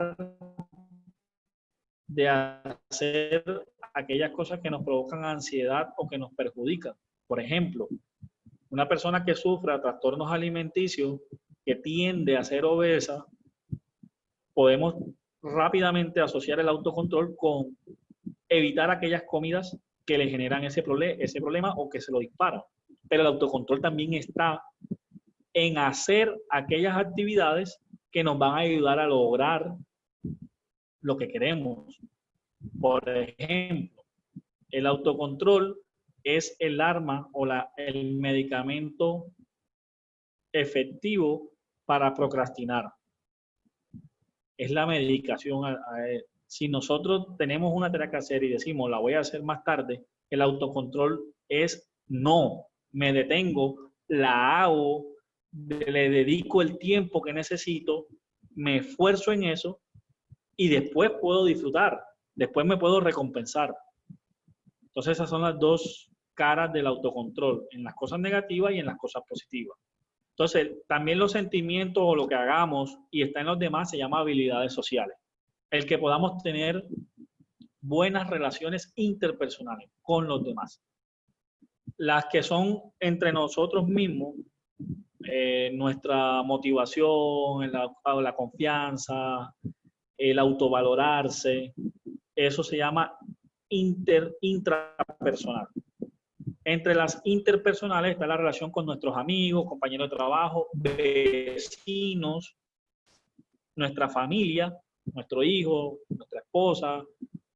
de hacer aquellas cosas que nos provocan ansiedad o que nos perjudican. Por ejemplo, una persona que sufra trastornos alimenticios, que tiende a ser obesa, podemos rápidamente asociar el autocontrol con evitar aquellas comidas que le generan ese problema o que se lo disparan. Pero el autocontrol también está en hacer aquellas actividades que nos van a ayudar a lograr lo que queremos. Por ejemplo, el autocontrol es el arma o el medicamento efectivo para procrastinar. Es la medicación. Si nosotros tenemos una tarea que hacer y decimos la voy a hacer más tarde, el autocontrol es no, me detengo, la hago, le dedico el tiempo que necesito, me esfuerzo en eso y después puedo disfrutar, después me puedo recompensar. Entonces esas son las dos caras del autocontrol, en las cosas negativas y en las cosas positivas. Entonces también los sentimientos o lo que hagamos y está en los demás se llama habilidades sociales. El que podamos tener buenas relaciones interpersonales con los demás. Las que son entre nosotros mismos, nuestra motivación, la confianza, el autovalorarse, eso se llama intrapersonal. Entre las interpersonales está la relación con nuestros amigos, compañeros de trabajo, vecinos, nuestra familia, nuestro hijo, nuestra esposa,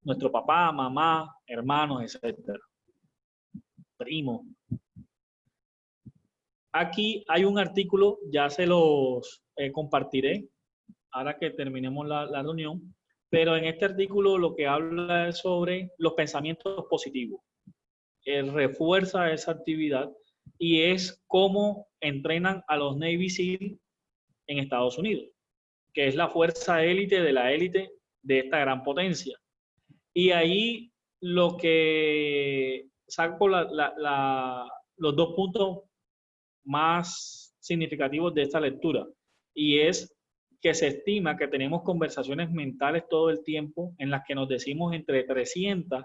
nuestro papá, mamá, hermanos, etc. Primos. Aquí hay un artículo, ya se los compartiré ahora que terminemos la reunión, pero en este artículo lo que habla es sobre los pensamientos positivos. Refuerza esa actividad y es cómo entrenan a los Navy SEAL en Estados Unidos, que es la fuerza élite de la élite de esta gran potencia. Y ahí lo que saco los dos puntos más significativos de esta lectura, y es que se estima que tenemos conversaciones mentales todo el tiempo en las que nos decimos entre 300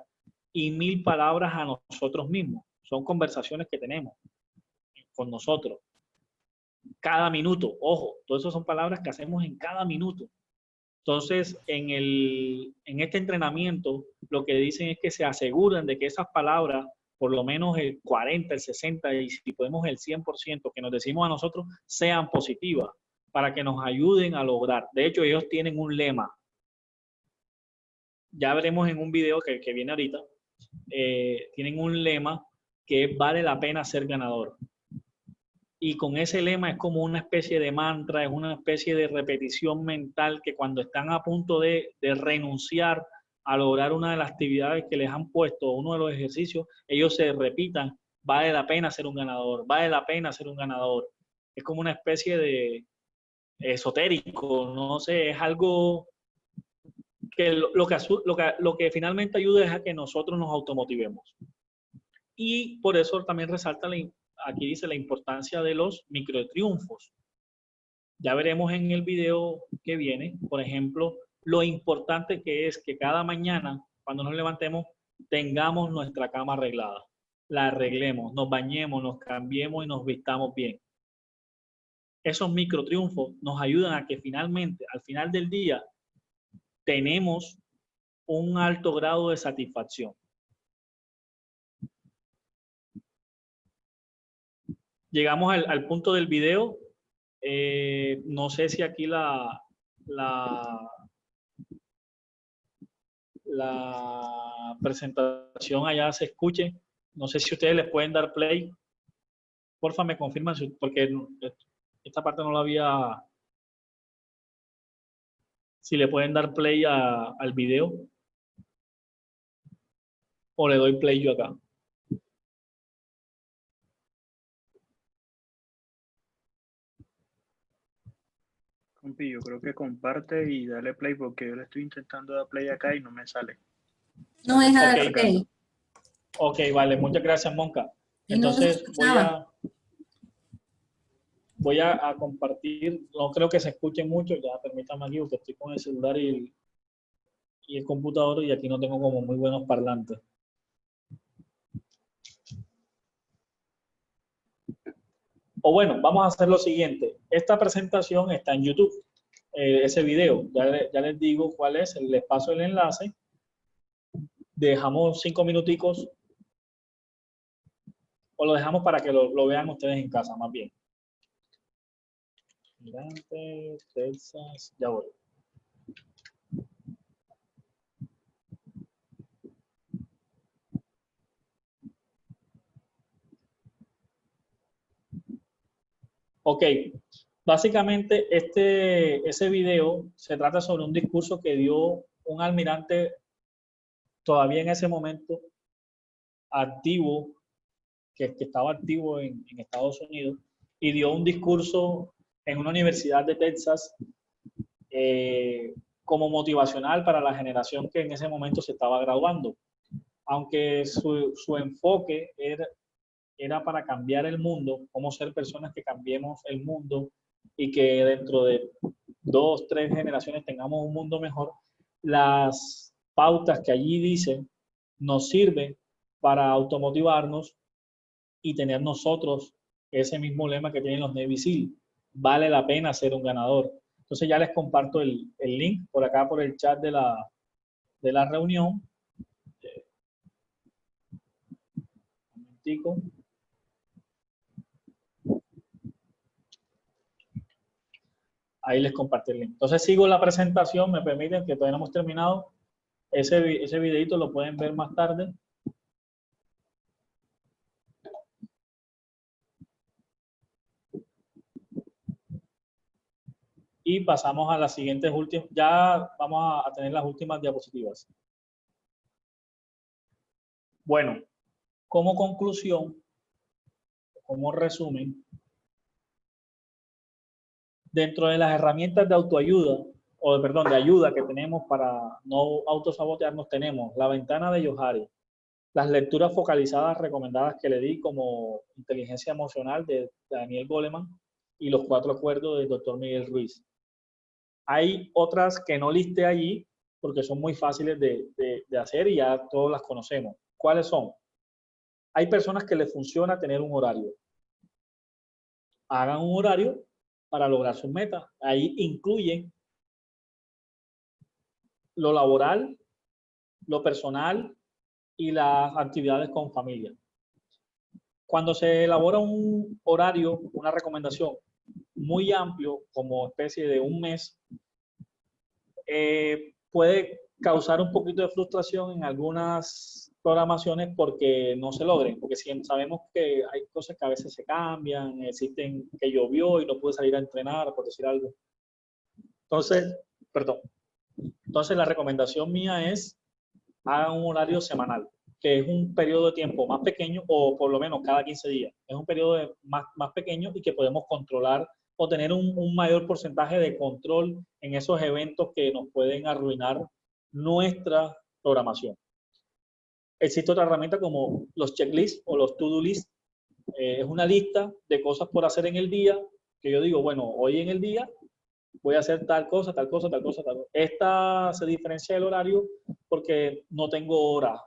y 1000 palabras a nosotros mismos. Son conversaciones que tenemos con nosotros. Cada minuto, ojo, todas esas son palabras que hacemos en cada minuto. Entonces, en este entrenamiento, lo que dicen es que se aseguran de que esas palabras, por lo menos el 40, el 60 y si podemos el 100% que nos decimos a nosotros, sean positivas para que nos ayuden a lograr. De hecho, ellos tienen un lema. Ya veremos en un video que viene ahorita. Tienen un lema que es vale la pena ser ganador. Y con ese lema es como una especie de mantra, es una especie de repetición mental que cuando están a punto de renunciar a lograr una de las actividades que les han puesto, uno de los ejercicios, ellos se repitan, vale la pena ser un ganador, vale la pena ser un ganador. Es como una especie de esotérico, no sé, es algo que lo que finalmente ayuda es a que nosotros nos automotivemos. Y por eso también resalta, aquí dice la importancia de los microtriunfos. Ya veremos en el video que viene, por ejemplo, lo importante que es que cada mañana, cuando nos levantemos, tengamos nuestra cama arreglada. La arreglemos, nos bañemos, nos cambiemos y nos vistamos bien. Esos microtriunfos nos ayudan a que finalmente, al final del día, tenemos un alto grado de satisfacción. Llegamos al punto del video. No sé si aquí la presentación allá se escuche. No sé si ustedes les pueden dar play. Porfa, me confirman, porque esta parte no la había. Si le pueden dar play al video. O le doy play yo acá. Compi, yo creo que comparte y dale play porque yo le estoy intentando dar play acá y no me sale. No es dar Ok. play. Ok, vale, muchas gracias, Monca. Y no se Entonces escuchaba. voy a compartir, no creo que se escuche mucho, ya permítame aquí porque estoy con el celular y el computador y aquí no tengo como muy buenos parlantes. O bueno, vamos a hacer lo siguiente. Esta presentación está en YouTube, ese video. Ya les digo cuál es, les paso el enlace. Dejamos 5 minuticos o lo dejamos para que lo vean ustedes en casa, más bien. Mirante, Texas, ya voy. Ok, básicamente ese video se trata sobre un discurso que dio un almirante todavía en ese momento activo, que estaba activo en Estados Unidos, y dio un discurso en una universidad de Texas como motivacional para la generación que en ese momento se estaba graduando. Aunque su enfoque era para cambiar el mundo, cómo ser personas que cambiemos el mundo y que dentro de 2, 3 generaciones tengamos un mundo mejor, las pautas que allí dicen nos sirven para automotivarnos y tener nosotros ese mismo lema que tienen los Navy SEAL. Vale la pena ser un ganador. Entonces ya les comparto el link por acá, por el chat de la reunión. Un momentico. Ahí les compartí el link. Entonces sigo la presentación, me permiten que todavía no hemos terminado. Ese videito lo pueden ver más tarde. Y pasamos a las siguientes últimas. Ya vamos a tener las últimas diapositivas. Bueno, como conclusión, como resumen, dentro de las herramientas de autoayuda, de ayuda que tenemos para no autosabotearnos, tenemos la ventana de Johari, las lecturas focalizadas recomendadas que le di como Inteligencia Emocional de Daniel Goleman y los 4 acuerdos del Dr. Miguel Ruiz. Hay otras que no listé allí porque son muy fáciles de hacer y ya todos las conocemos. ¿Cuáles son? Hay personas que les funciona tener un horario. Hagan un horario para lograr sus metas. Ahí incluyen lo laboral, lo personal y las actividades con familia. Cuando se elabora un horario, una recomendación muy amplio, como especie de un mes, puede causar un poquito de frustración en algunas programaciones porque no se logren, porque sabemos que hay cosas que a veces se cambian, existen que llovió y no pude salir a entrenar, por decir algo. Entonces la recomendación mía es hagan un horario semanal, que es un periodo de tiempo más pequeño, o por lo menos cada 15 días. Es un periodo más pequeño y que podemos controlar o tener un mayor porcentaje de control en esos eventos que nos pueden arruinar nuestra programación. Existe otra herramienta como los checklists o los to-do lists. Es una lista de cosas por hacer en el día, que yo digo, bueno, hoy en el día voy a hacer tal cosa, tal cosa, tal cosa, tal cosa. Esta se diferencia del horario porque no tengo hora.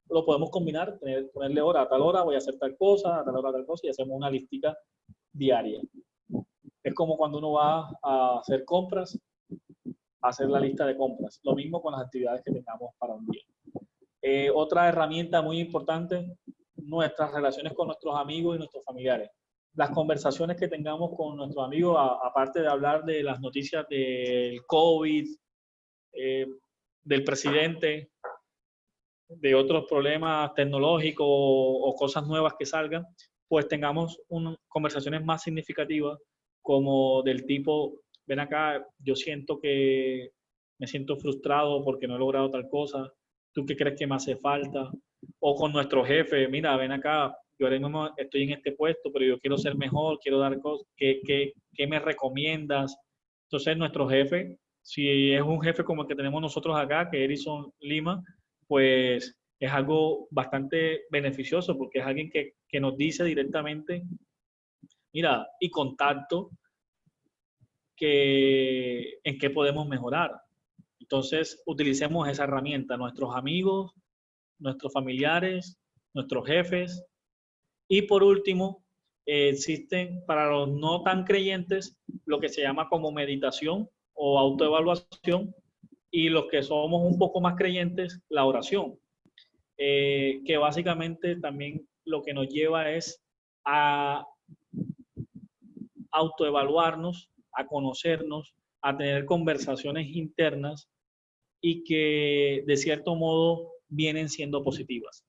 Lo podemos combinar, ponerle hora a tal hora, voy a hacer tal cosa, a tal hora tal cosa, y hacemos una listica diaria. Es como cuando uno va a hacer compras, hacer la lista de compras. Lo mismo con las actividades que tengamos para un día. Otra herramienta muy importante, nuestras relaciones con nuestros amigos y nuestros familiares. Las conversaciones que tengamos con nuestros amigos, aparte de hablar de las noticias del COVID, del presidente, de otros problemas tecnológicos o cosas nuevas que salgan, pues tengamos conversaciones más significativas, como del tipo, ven acá, yo siento que me siento frustrado porque no he logrado tal cosa, ¿tú qué crees que me hace falta? O con nuestro jefe, mira, ven acá, yo ahora mismo estoy en este puesto, pero yo quiero ser mejor, quiero dar cosas, ¿qué me recomiendas? Entonces nuestro jefe, si es un jefe como el que tenemos nosotros acá, que es Edison Lima, pues es algo bastante beneficioso porque es alguien que nos dice directamente, mira, y contacto, en qué podemos mejorar. Entonces, utilicemos esa herramienta, nuestros amigos, nuestros familiares, nuestros jefes. Y por último, existen para los no tan creyentes lo que se llama como meditación o autoevaluación, y los que somos un poco más creyentes, la oración. Que básicamente también lo que nos lleva es a autoevaluarnos, a conocernos, a tener conversaciones internas y que de cierto modo vienen siendo positivas.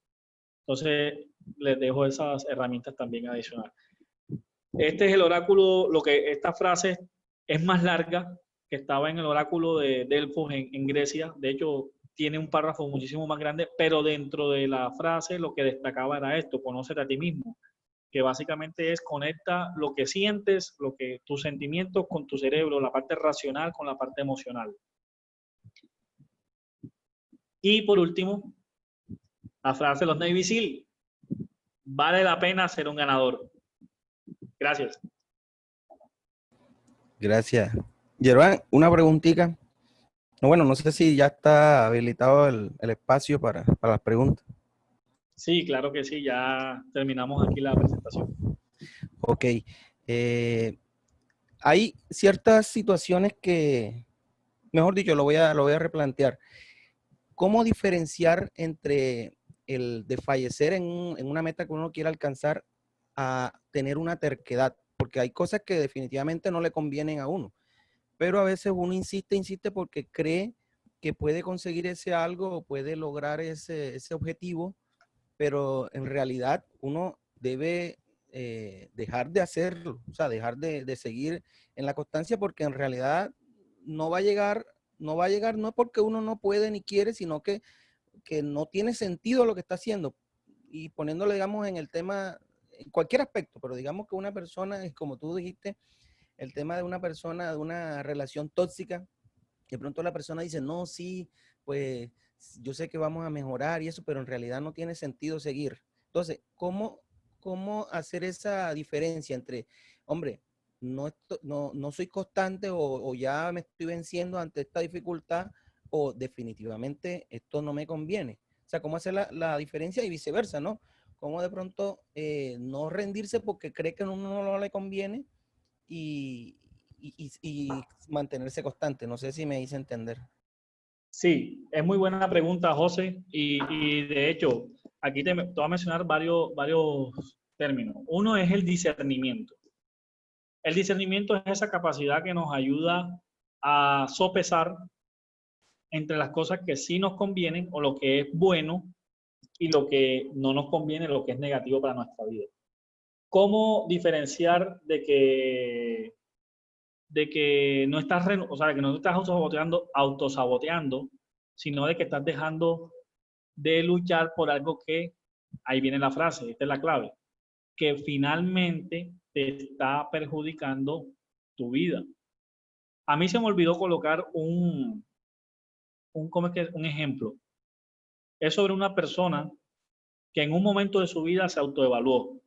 Entonces, les dejo esas herramientas también adicionales. Este es el oráculo, esta frase es más larga, que estaba en el oráculo de Delfos en Grecia. De hecho, tiene un párrafo muchísimo más grande, pero dentro de la frase lo que destacaba era esto: conócete a ti mismo, que básicamente es conecta lo que sientes, tus sentimientos con tu cerebro, la parte racional con la parte emocional. Y por último, la frase de los Navy SEAL: vale la pena ser un ganador. Gracias. Gracias. Yerván, una preguntita. Bueno, no sé si ya está habilitado el espacio para las preguntas. Sí, claro que sí, ya terminamos aquí la presentación. Ok. Hay ciertas situaciones que, mejor dicho, lo voy a replantear. ¿Cómo diferenciar entre el de fallecer en una meta que uno quiere alcanzar a tener una terquedad? Porque hay cosas que definitivamente no le convienen a uno, pero a veces uno insiste porque cree que puede conseguir ese algo o puede lograr ese objetivo, pero en realidad uno debe dejar de hacerlo, o sea, dejar de seguir en la constancia, porque en realidad no va a llegar, no es porque uno no puede ni quiere, sino que no tiene sentido lo que está haciendo. Y poniéndole, digamos, en el tema, en cualquier aspecto, pero digamos que una persona, es como tú dijiste, el tema de una persona, de una relación tóxica, de pronto la persona dice, no, sí, pues yo sé que vamos a mejorar y eso, pero en realidad no tiene sentido seguir. Entonces, ¿cómo hacer esa diferencia entre, hombre, no soy constante o ya me estoy venciendo ante esta dificultad, o definitivamente esto no me conviene? O sea, ¿cómo hacer la diferencia y viceversa, no? ¿Cómo de pronto no rendirse porque cree que no le conviene y mantenerse constante? No sé si me hice entender. Sí, es muy buena pregunta, José, y de hecho, aquí te voy a mencionar varios términos. Uno es el discernimiento. El discernimiento es esa capacidad que nos ayuda a sopesar entre las cosas que sí nos convienen o lo que es bueno y lo que no nos conviene, lo que es negativo para nuestra vida. ¿Cómo diferenciar de que no estás, o sea, que no estás autosaboteando, sino de que estás dejando de luchar por algo que, ahí viene la frase, esta es la clave, que finalmente te está perjudicando tu vida. A mí se me olvidó colocar ¿cómo es que? Un ejemplo. Es sobre una persona que en un momento de su vida se autoevaluó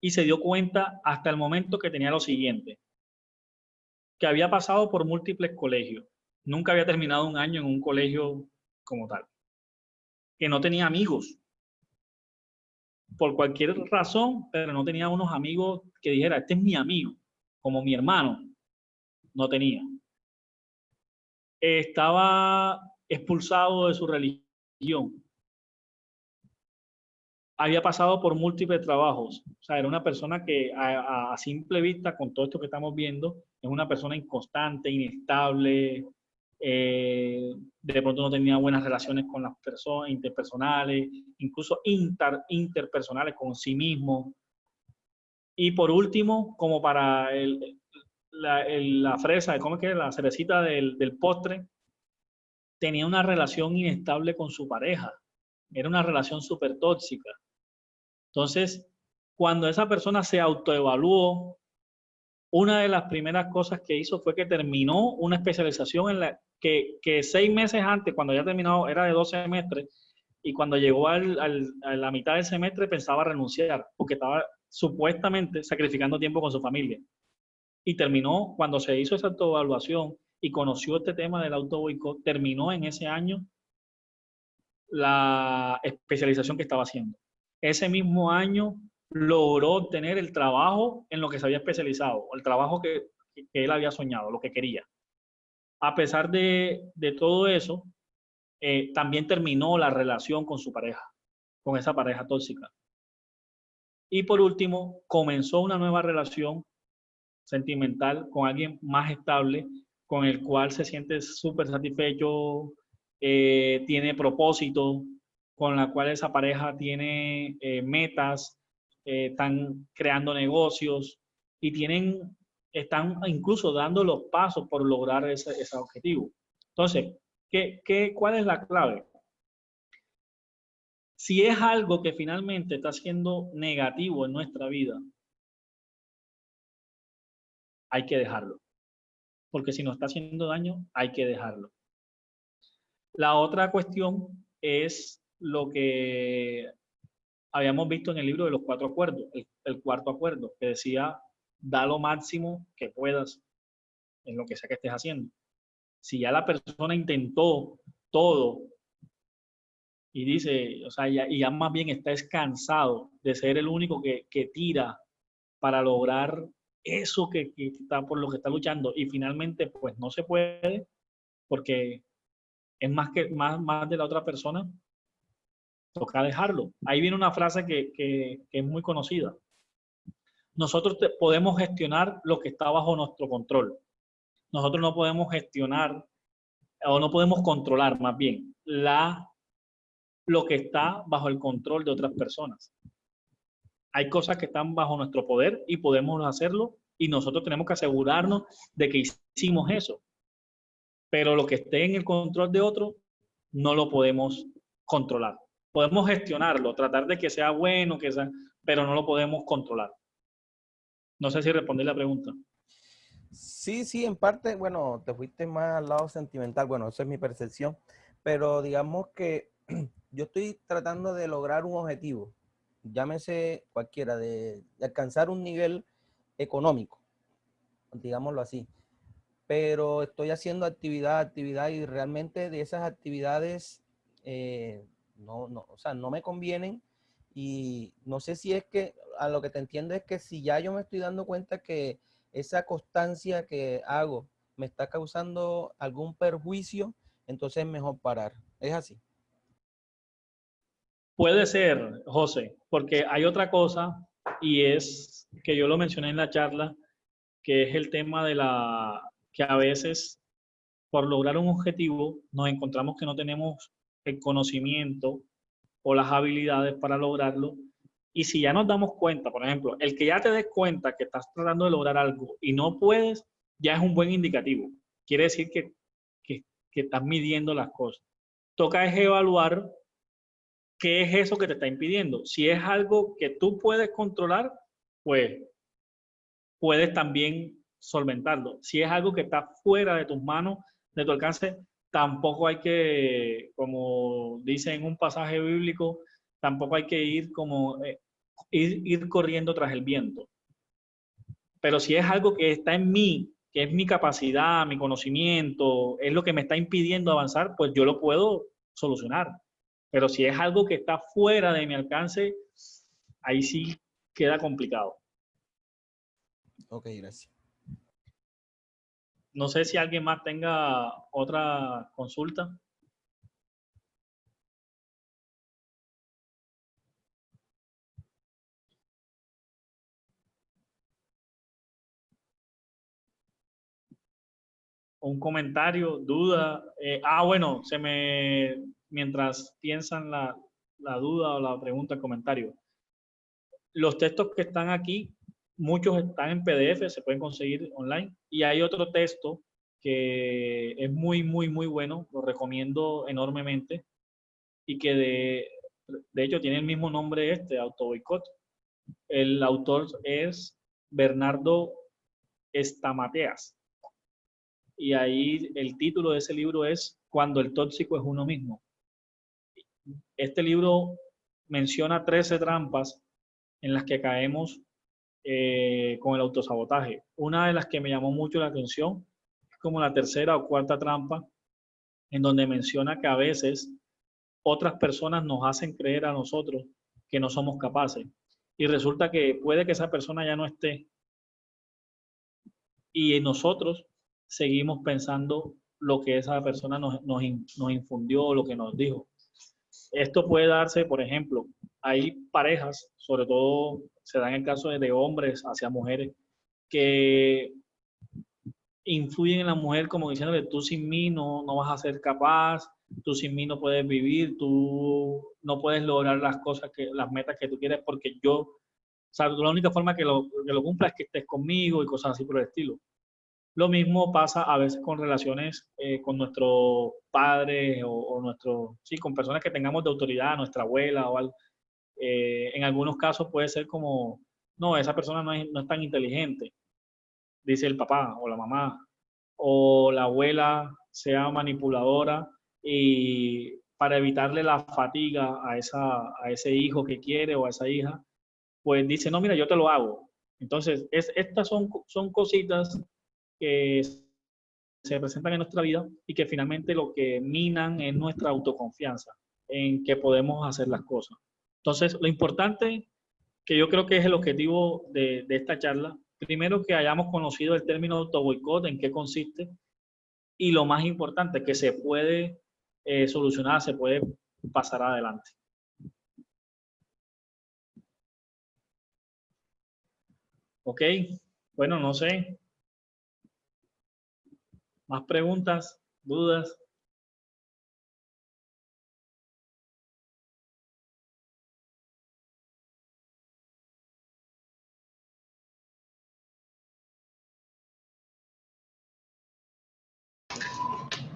y se dio cuenta hasta el momento que tenía lo siguiente, que había pasado por múltiples colegios, nunca había terminado un año en un colegio como tal, que no tenía amigos, por cualquier razón, pero no tenía unos amigos que dijera, este es mi amigo, como mi hermano, no tenía. Estaba expulsado de su religión. Había pasado por múltiples trabajos. O sea, era una persona que a simple vista, con todo esto que estamos viendo, es una persona inconstante, inestable, de pronto no tenía buenas relaciones con las personas, interpersonales, incluso interpersonales con sí mismo. Y por último, como para la fresa, ¿cómo es que es? La cerecita del postre, tenía una relación inestable con su pareja. Era una relación súper tóxica. Entonces, cuando esa persona se autoevaluó, una de las primeras cosas que hizo fue que terminó una especialización en la que 6 meses antes, cuando ya terminó, era de 2 semestres, y cuando llegó a la mitad del semestre pensaba renunciar, porque estaba supuestamente sacrificando tiempo con su familia. Y terminó, cuando se hizo esa autoevaluación y conoció este tema del autoboicot, terminó en ese año la especialización que estaba haciendo. Ese mismo año logró obtener el trabajo en lo que se había especializado, el trabajo que él había soñado, lo que quería. A pesar de todo eso, también terminó la relación con su pareja, con esa pareja tóxica. Y por último, comenzó una nueva relación sentimental con alguien más estable, con el cual se siente súper satisfecho, tiene propósito, con la cual esa pareja tiene metas, están creando negocios y están incluso dando los pasos por lograr ese objetivo. Entonces, ¿cuál es la clave? Si es algo que finalmente está siendo negativo en nuestra vida, hay que dejarlo. Porque si nos está haciendo daño, hay que dejarlo. La otra cuestión es lo que habíamos visto en el libro de los 4 acuerdos, el cuarto acuerdo, que decía, da lo máximo que puedas en lo que sea que estés haciendo. Si ya la persona intentó todo y dice, o sea, ya más bien está cansado de ser el único que tira para lograr eso que está por lo que está luchando y finalmente pues no se puede porque es más de la otra persona, toca dejarlo. Ahí viene una frase que es muy conocida. Nosotros podemos gestionar lo que está bajo nuestro control. Nosotros no podemos gestionar o no podemos controlar más bien lo que está bajo el control de otras personas. Hay cosas que están bajo nuestro poder y podemos hacerlo y nosotros tenemos que asegurarnos de que hicimos eso. Pero lo que esté en el control de otro, no lo podemos controlar. Podemos gestionarlo, tratar de que sea bueno, pero no lo podemos controlar. No sé si respondí la pregunta. Sí, en parte, bueno, te fuiste más al lado sentimental, bueno, esa es mi percepción, pero digamos que yo estoy tratando de lograr un objetivo, llámese cualquiera, de alcanzar un nivel económico, digámoslo así, pero estoy haciendo actividad y realmente de esas actividades o sea, no me convienen y no sé si es que, a lo que te entiendo es que si ya yo me estoy dando cuenta que esa constancia que hago me está causando algún perjuicio, entonces es mejor parar. ¿Es así? Puede ser, José, porque hay otra cosa y es que yo lo mencioné en la charla, que es el tema de que a veces por lograr un objetivo nos encontramos que no tenemos el conocimiento o las habilidades para lograrlo. Y si ya nos damos cuenta, por ejemplo, el que ya te des cuenta que estás tratando de lograr algo y no puedes, ya es un buen indicativo. Quiere decir que estás midiendo las cosas. toca es evaluar qué es eso que te está impidiendo. Si es algo que tú puedes controlar, pues puedes también solventarlo. Si es algo que está fuera de tus manos, de tu alcance, tampoco hay que, como dice en un pasaje bíblico, tampoco hay que ir como ir corriendo tras el viento. Pero si es algo que está en mí, que es mi capacidad, mi conocimiento, es lo que me está impidiendo avanzar, pues yo lo puedo solucionar. Pero si es algo que está fuera de mi alcance, ahí sí queda complicado. Ok, gracias. No sé si alguien más tenga otra consulta. Un comentario, duda. Bueno, mientras piensan la duda o la pregunta, el comentario. Los textos que están aquí, muchos están en PDF, se pueden conseguir online. Y hay otro texto que es muy, muy, muy bueno, lo recomiendo enormemente, y que de hecho tiene el mismo nombre Autoboicot. El autor es Bernardo Estamateas. Y ahí el título de ese libro es Cuando el tóxico es uno mismo. Este libro menciona 13 trampas en las que caemos con el autosabotaje. Una de las que me llamó mucho la atención es como la tercera o cuarta trampa, en donde menciona que a veces otras personas nos hacen creer a nosotros que no somos capaces. Y resulta que puede que esa persona ya no esté y nosotros seguimos pensando lo que esa persona nos infundió, lo que nos dijo. Esto puede darse, por ejemplo, hay parejas, sobre todo se da en el caso de hombres hacia mujeres, que influyen en la mujer como diciéndole, tú sin mí no vas a ser capaz, tú sin mí no puedes vivir, tú no puedes lograr las metas que tú quieres porque yo, o sea, la única forma que lo cumpla es que estés conmigo y cosas así por el estilo. Lo mismo pasa a veces con relaciones con nuestros padres sí, con personas que tengamos de autoridad, nuestra abuela o algo. En algunos casos puede ser como, no, esa persona no es tan inteligente, dice el papá o la mamá, o la abuela sea manipuladora y para evitarle la fatiga a ese hijo que quiere o a esa hija, pues dice, no, mira, yo te lo hago. Entonces, estas son cositas que se presentan en nuestra vida y que finalmente lo que minan es nuestra autoconfianza en que podemos hacer las cosas. Entonces, lo importante que yo creo que es el objetivo de esta charla, primero que hayamos conocido el término autoboicot, en qué consiste, y lo más importante, que se puede solucionar, se puede pasar adelante. Ok, bueno, no sé. ¿Más preguntas? ¿Dudas?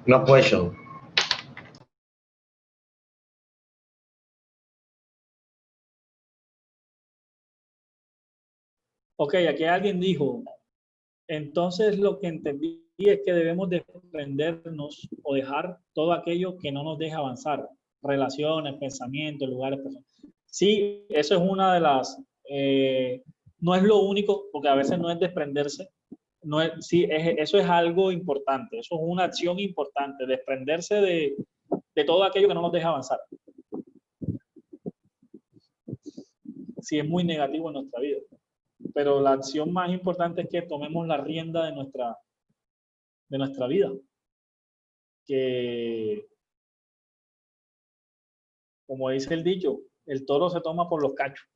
No question. Ok, aquí alguien dijo, entonces lo que entendí es que debemos desprendernos o dejar todo aquello que no nos deja avanzar, relaciones, pensamientos, lugares, personas. Sí, eso es una de las, no es lo único, porque a veces no es desprenderse, no es, sí, eso es algo importante, eso es una acción importante, desprenderse de todo aquello que no nos deja avanzar. Sí, es muy negativo en nuestra vida. Pero la acción más importante es que tomemos la rienda de nuestra vida. Que, como dice el dicho, el toro se toma por los cachos.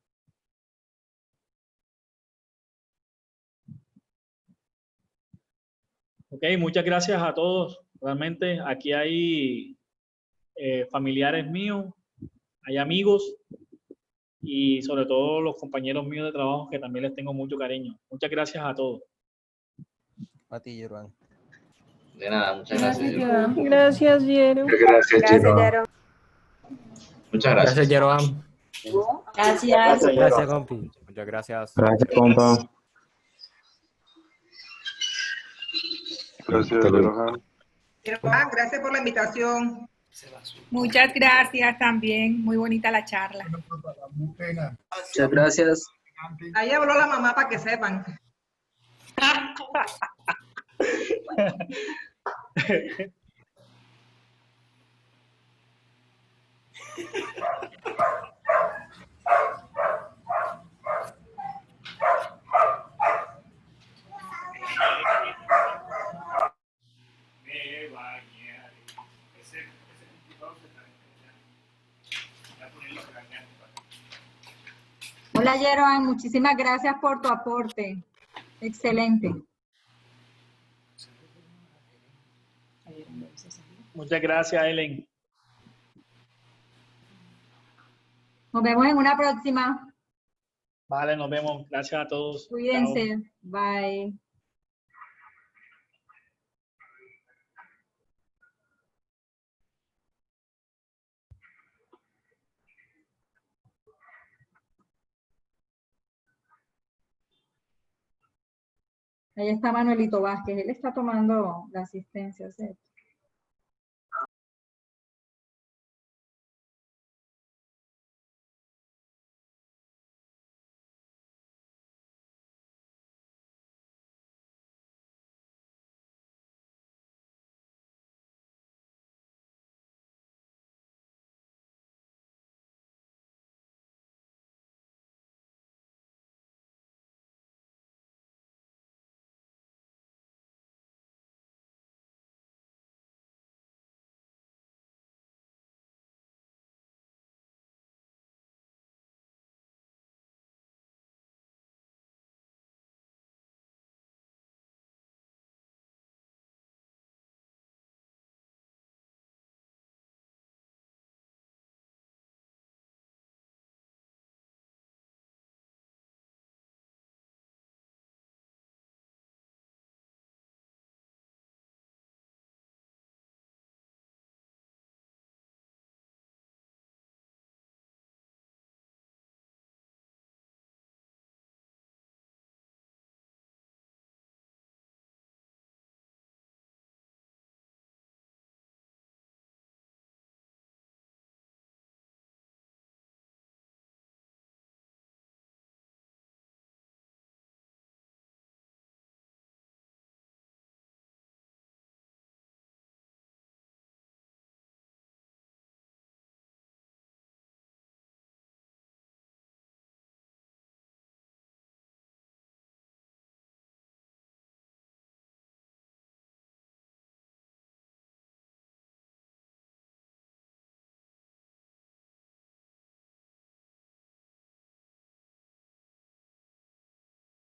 Ok, muchas gracias a todos. Realmente aquí hay familiares míos, hay amigos y sobre todo los compañeros míos de trabajo que también les tengo mucho cariño. Muchas gracias a todos. A ti, Germán. De nada, muchas gracias. Jeroham. Gracias, Yero. Gracias, Jero. Muchas gracias. Gracias, Jeroham. Gracias. Gracias, compi. Muchas gracias. Gracias, compa. Gracias, Hasta luego. Jeroham. Gracias por la invitación. Muchas gracias también. Muy bonita la charla. Muchas gracias. Ahí habló la mamá para que sepan. Hola, Jeroham. Muchísimas gracias por tu aporte. Excelente. Muchas gracias, Ellen. Nos vemos en una próxima. Vale, nos vemos. Gracias a todos. Cuídense. Chao. Bye. Ahí está Manuelito Vázquez. Él está tomando la asistencia, ¿cierto?